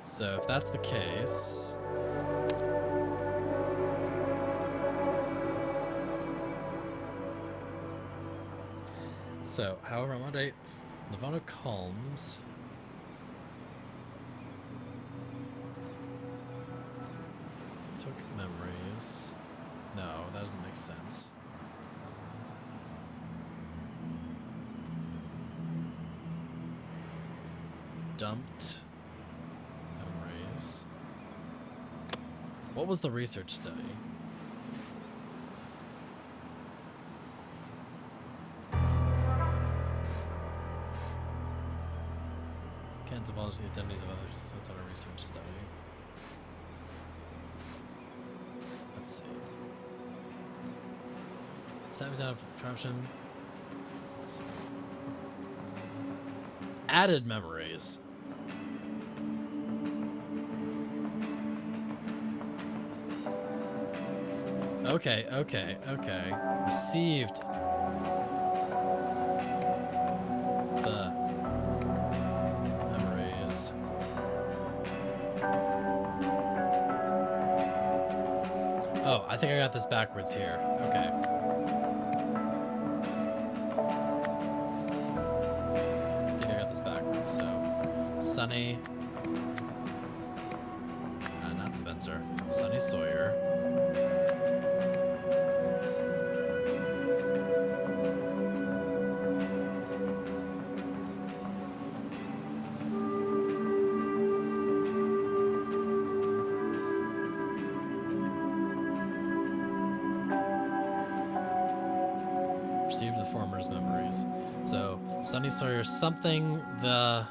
So if that's the case... So, however, on Monday, Lavona Calms took memories. No, that doesn't make sense. Dumped memories. What was the research study? Divulge the identities of other participants on a research study. Let's see. Sabotage of corruption. Let's see. Added memories. Okay, okay, okay. Received the memories. Oh, I think I got this backwards here. Okay. I think I got this backwards. So, Sunny. Not Spencer. Sunny Sawyer. Received the former's memories. So, Sunny Sawyer, something the...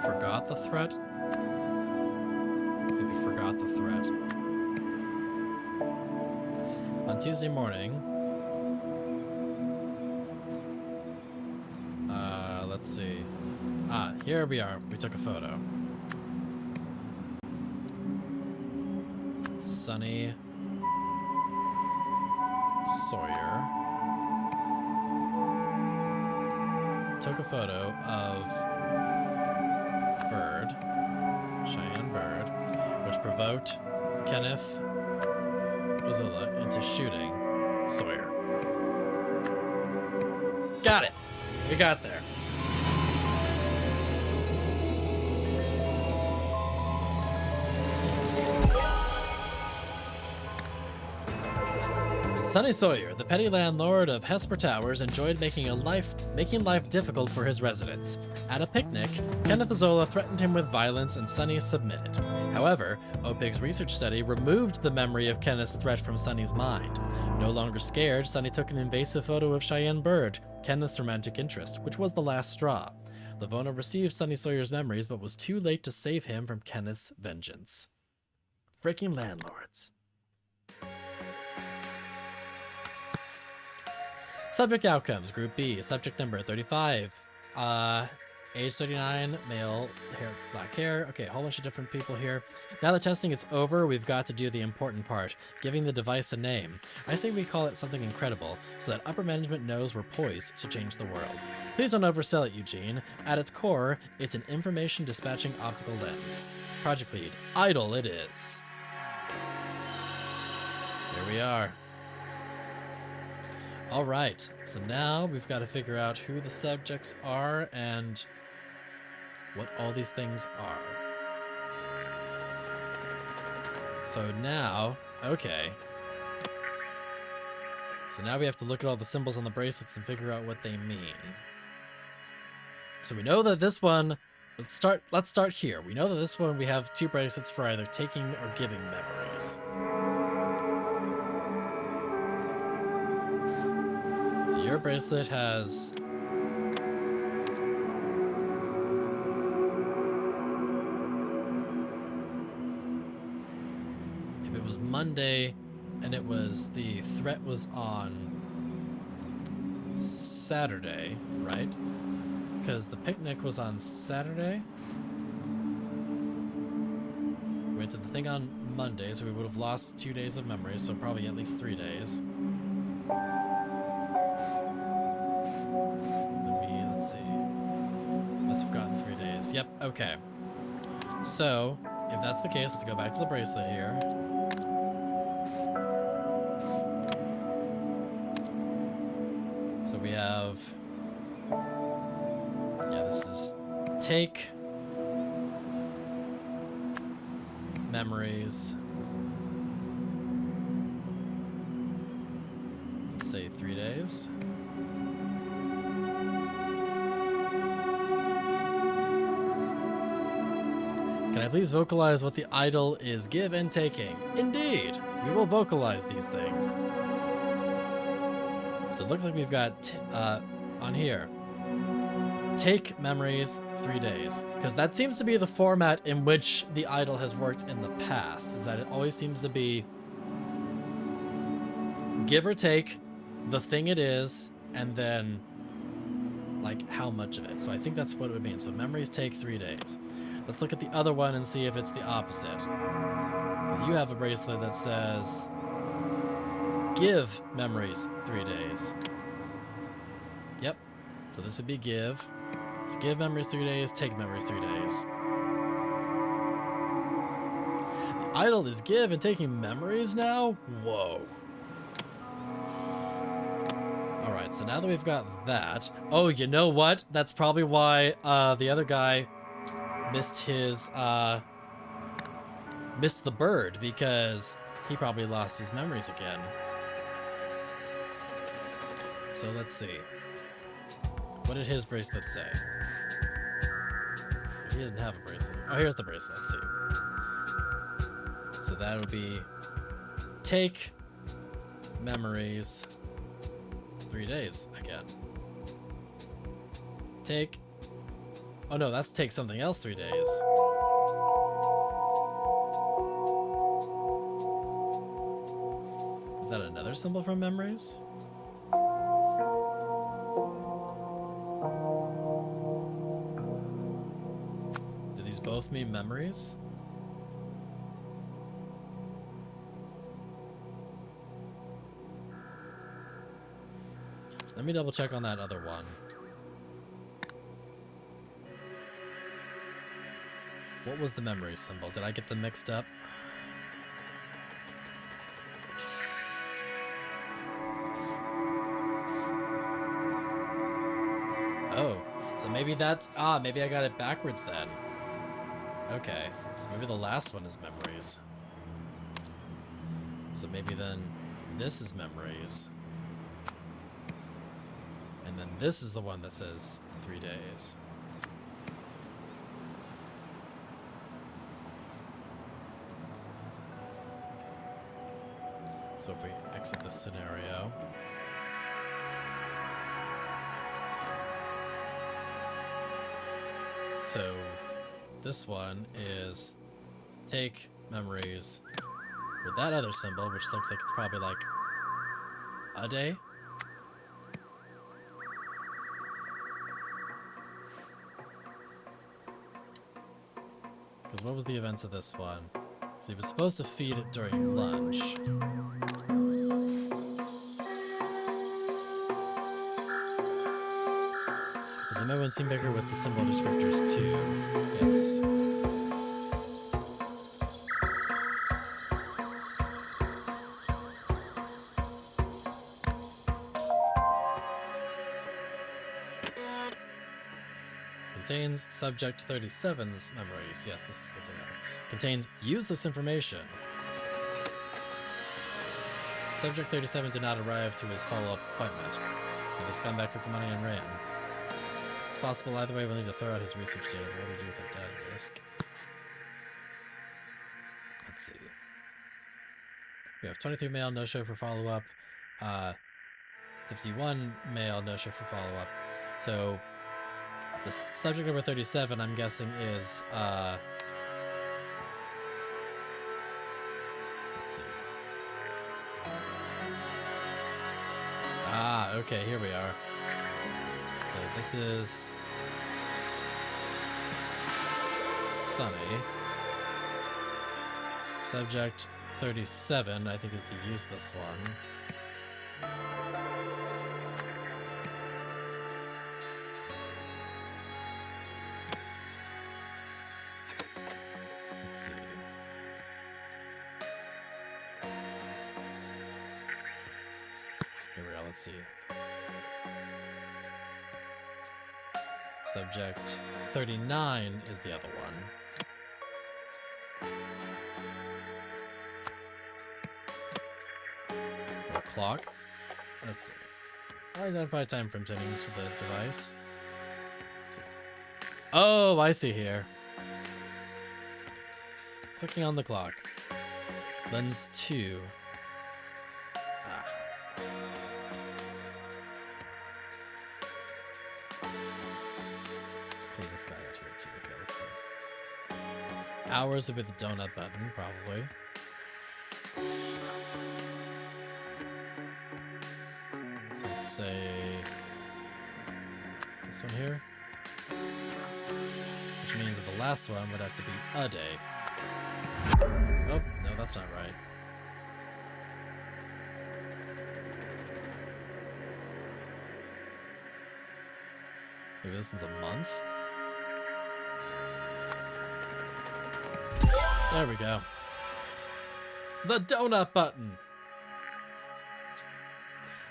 Forgot the threat? Maybe forgot the threat. On Tuesday morning... let's see. Ah, here we are. We took a photo. Sunny Sawyer took a photo of Bird, Cheyenne Bird, which provoked Kenneth Ozilla into shooting Sawyer. Got it! We got there. Sunny Sawyer, the petty landlord of Hesper Towers, enjoyed making life difficult for his residents. At a picnic, Kenneth Azola threatened him with violence and Sunny submitted. However, OPIG's research study removed the memory of Kenneth's threat from Sunny's mind. No longer scared, Sunny took an invasive photo of Cheyenne Bird, Kenneth's romantic interest, which was the last straw. Lavona received Sunny Sawyer's memories, but was too late to save him from Kenneth's vengeance. Freaking landlords. Subject outcomes, Group B, subject number 35. Age 39, male, hair, black hair. Okay, a whole bunch of different people here. Now that testing is over, we've got to do the important part, giving the device a name. I say we call it something incredible, so that upper management knows we're poised to change the world. Please don't oversell it, Eugene. At its core, it's an information dispatching optical lens. Project lead, idle it is. Here we are. All right, so now we've got to figure out who the subjects are and what all these things are. So now, okay. So now we have to look at all the symbols on the bracelets and figure out what they mean. So we know that this one, let's start here. We know that this one we have 2 bracelets for either taking or giving memories. So your bracelet has if it was Monday and it was the threat was on Saturday, right? Because the picnic was on Saturday. We went to the thing on Monday, so we would have lost 2 days of memory, so probably at least 3 days. Let's see. Must have gotten 3 days. Yep, okay. So, if that's the case, let's go back to the bracelet here. So we have... yeah, this is take memories. Let's say 3 days. Can I please vocalize what the idol is give and taking? Indeed, we will vocalize these things. So it looks like we've got, on here, take memories 3 days. Because that seems to be the format in which the idol has worked in the past, is that it always seems to be give or take the thing it is, and then, like, how much of it. So I think that's what it would mean. So memories take 3 days. Let's look at the other one and see if it's the opposite. Because you have a bracelet that says, give memories 3 days. Yep. So this would be give. So give memories 3 days, take memories 3 days. The idol is give and taking memories now? Whoa. Alright, so now that we've got that... oh, you know what? That's probably why the other guy missed his, missed the bird, because he probably lost his memories again. So let's see. What did his bracelet say? He didn't have a bracelet. Oh, here's the bracelet. Let's see. So that would be take memories 3 days again. Take... oh no, that's take something else 3 days. Is that another symbol from memories? Do these both mean memories? Let me double check on that other one. What was the memory symbol? Did I get them mixed up? Oh, so maybe that's... ah, maybe I got it backwards then. Okay, so maybe the last one is memories. So maybe then this is memories. And then this is the one that says 3 days. So if we exit this scenario... so this one is take memories with that other symbol, which looks like it's probably like a day. Because what was the events of this one? So he was supposed to feed it during lunch. There's a memo in Seambaker with the symbol descriptors too. Yes. Contains subject 37's memories. Yes, this is good to know. Contains use this information. Subject 37 did not arrive to his follow-up appointment. He has gone back to the money and ran. It's possible either way we'll need to throw out his research data, but what do we do with that data disk? Let's see. We have 23 mail, no show for follow-up. 51 mail, no show for follow-up. So the subject number 37, I'm guessing, is let's see. Ah, okay, here we are. So this is Sunny. Subject 37, I think, is the useless one. Let's see. Here we go, let's see. Subject 39 is the other one. Or clock. Let's see. Identify time frame settings for the device. Let's see. Oh, I see here. Clicking on the clock. Lens 2. Pull this guy out here too. Okay, let's see. Hours would be the donut button, probably. So let's say this one here. Which means that the last one would have to be a day. Oh, no, that's not right. Maybe this one's a month? There we go. The donut button!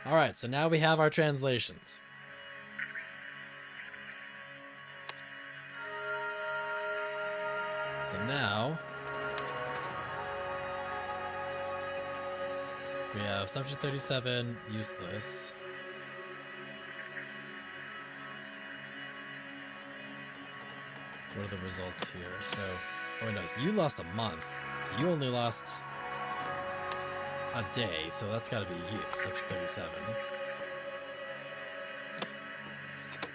Alright, so now we have our translations. So now we have subject 37, useless. What are the results here? So, oh no, so you lost a month. So you only lost a day, so that's gotta be you, subject 37.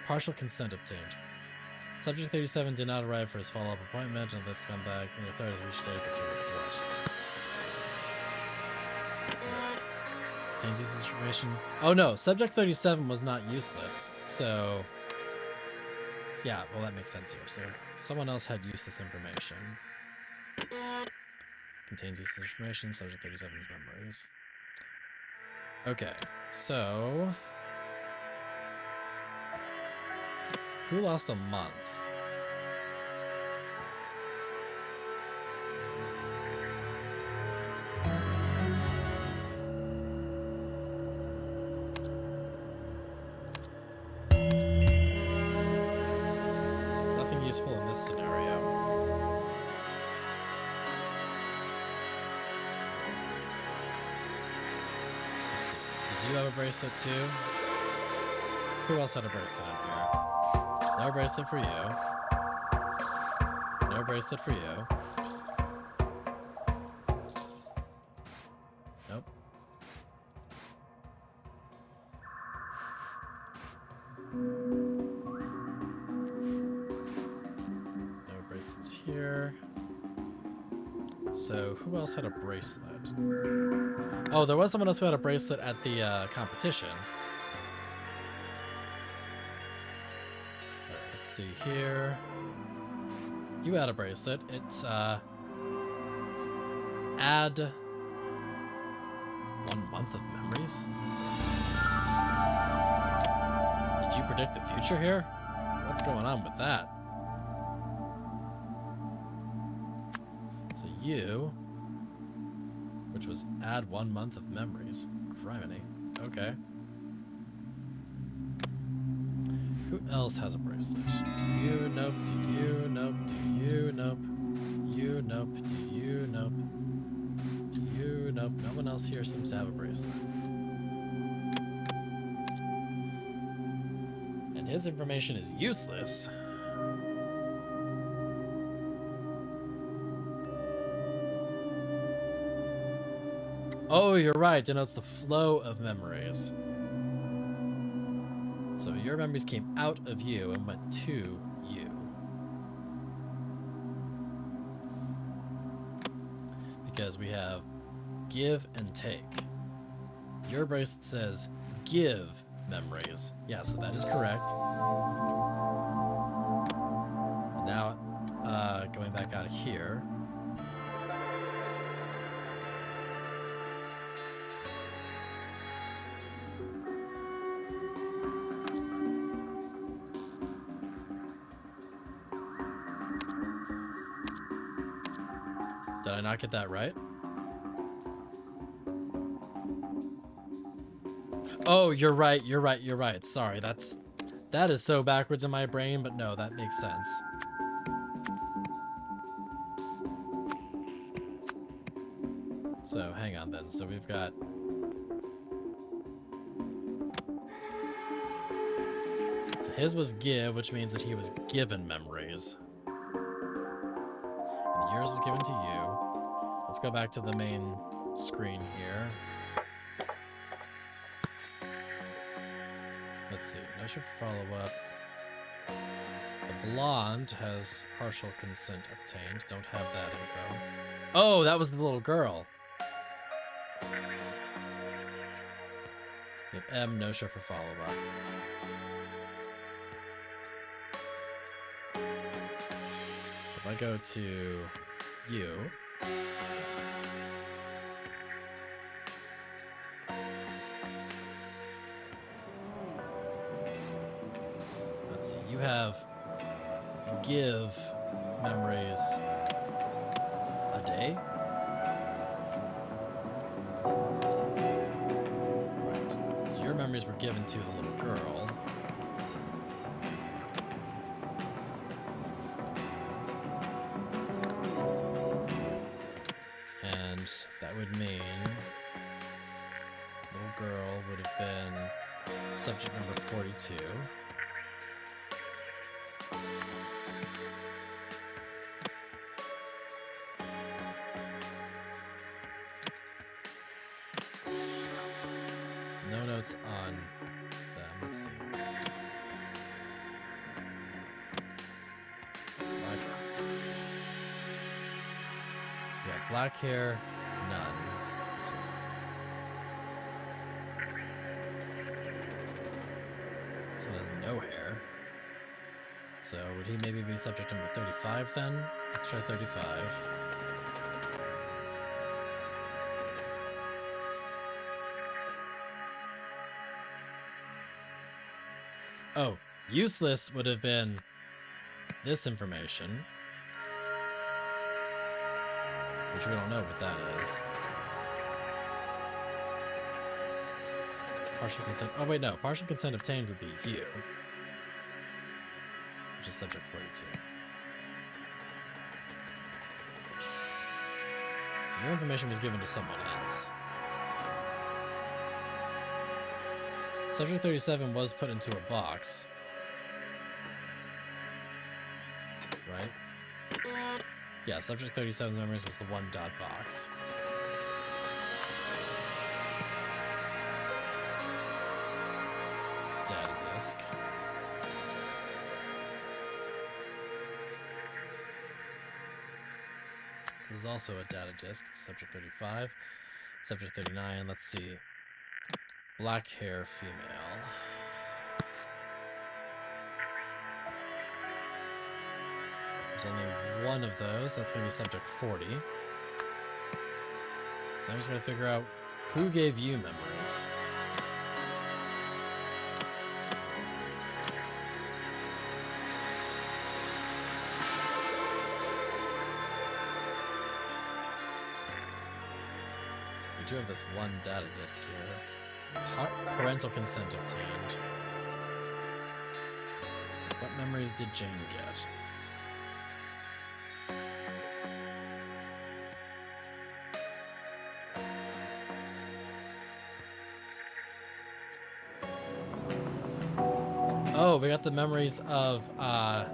Partial consent obtained. Subject 37 did not arrive for his follow-up appointment, and let's come back, and the authorities reached out to report. Contains useless information. Oh no, subject 37 was not useless, so yeah, well that makes sense here. So someone else had useless information. Contains useless information, subject 37's memories. Okay, so who lost a month? Nothing useful in this scenario. Let's see. Did you have a bracelet too? Who else had a bracelet in here? No bracelet for you. No bracelet for you. Nope. No bracelets here. So, who else had a bracelet? Oh, there was someone else who had a bracelet at the competition. Let's see here. You add a bracelet. It's add 1 month of memories. Did you predict the future here? What's going on with that? So you, which was add 1 month of memories. Criminy. Okay. Who else has a bracelet? Do you? Nope. Do you? Nope. Do you? Nope. You? Nope. Do you? Nope. Do you? Nope. No one else here seems to have a bracelet. And his information is useless. Oh, you're right. Denotes the flow of memories. So your memories came out of you and went to you. Because we have give and take. Your bracelet says give memories. Yeah, so that is correct. And now, going back out of here. Did I not get that right? Oh, you're right, you're right, you're right. Sorry, that is so backwards in my brain, but no, that makes sense. So, hang on then. So we've got... So his was give, which means that he was given memories. And yours was given to you. Let's go back to the main screen here. Let's see. No sure for follow-up. The blonde has partial consent obtained. Don't have that info. Oh, that was the little girl. We have M, no show for follow-up. So if I go to you... Let's see, you have give memories a day? Right. So your memories were given to the little girl. And that would mean little girl would have been subject number 42. No notes on them. Let's see. So we have black hair, none. So there's no hair. So would he maybe be subject number 35 then? Let's try 35. Oh, useless would have been this information. Which we don't know what that is. Partial consent. Oh, wait, no. Partial consent obtained would be you. Which is subject 42. So your information was given to someone else. Subject 37 was put into a box. Right? Yeah, subject 37's memories was the one dot box. Data disk. This is also a data disk. Subject 35. Subject 39, let's see. Black hair female. There's only one of those. That's going to be subject 40. So now we're just going to figure out who gave you memories. We do have this one data disk here. Parental consent obtained. What memories did Jane get? Oh, we got the memories of, how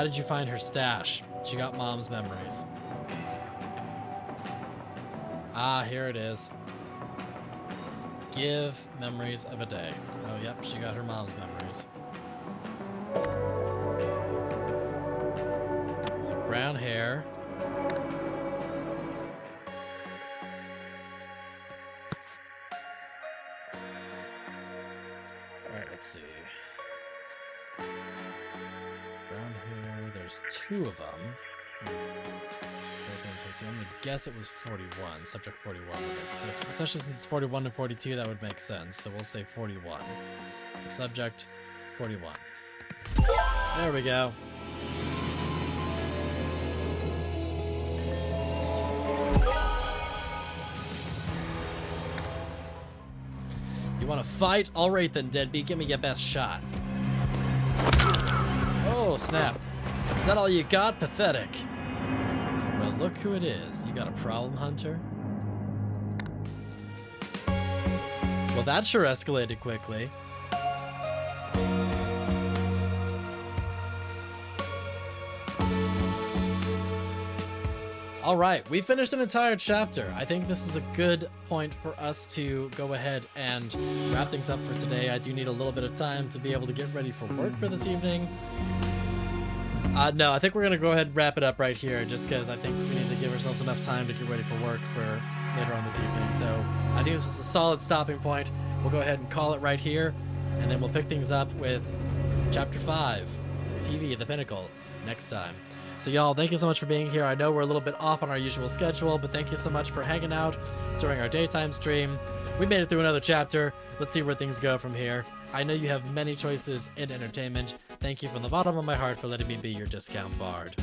did you find her stash? She got mom's memories. Ah, here it is. Give memories of a day. Oh, yep, she got her mom's memories. So brown hair. Alright, let's see. Brown hair, there's two of them. I'm gonna guess it was 41, subject 41. So especially since it's 41 and 42, that would make sense. So we'll say 41. So subject 41. There we go. You want to fight? All right then, deadbeat. Give me your best shot. Oh snap! Is that all you got? Pathetic. Well, look who it is. You got a problem, Hunter? Well, that sure escalated quickly. Alright, we finished an entire chapter. I think this is a good point for us to go ahead and wrap things up for today. I do need a little bit of time to be able to get ready for work for this evening. No, I think we're going to go ahead and wrap it up right here, just because I think we need to give ourselves enough time to get ready for work for later on this evening. So I think this is a solid stopping point. We'll go ahead and call it right here, and then we'll pick things up with Chapter 5, TV, The Pinnacle, next time. So y'all, thank you so much for being here. I know we're a little bit off on our usual schedule, but thank you so much for hanging out during our daytime stream. We made it through another chapter. Let's see where things go from here. I know you have many choices in entertainment. Thank you from the bottom of my heart for letting me be your discount bard.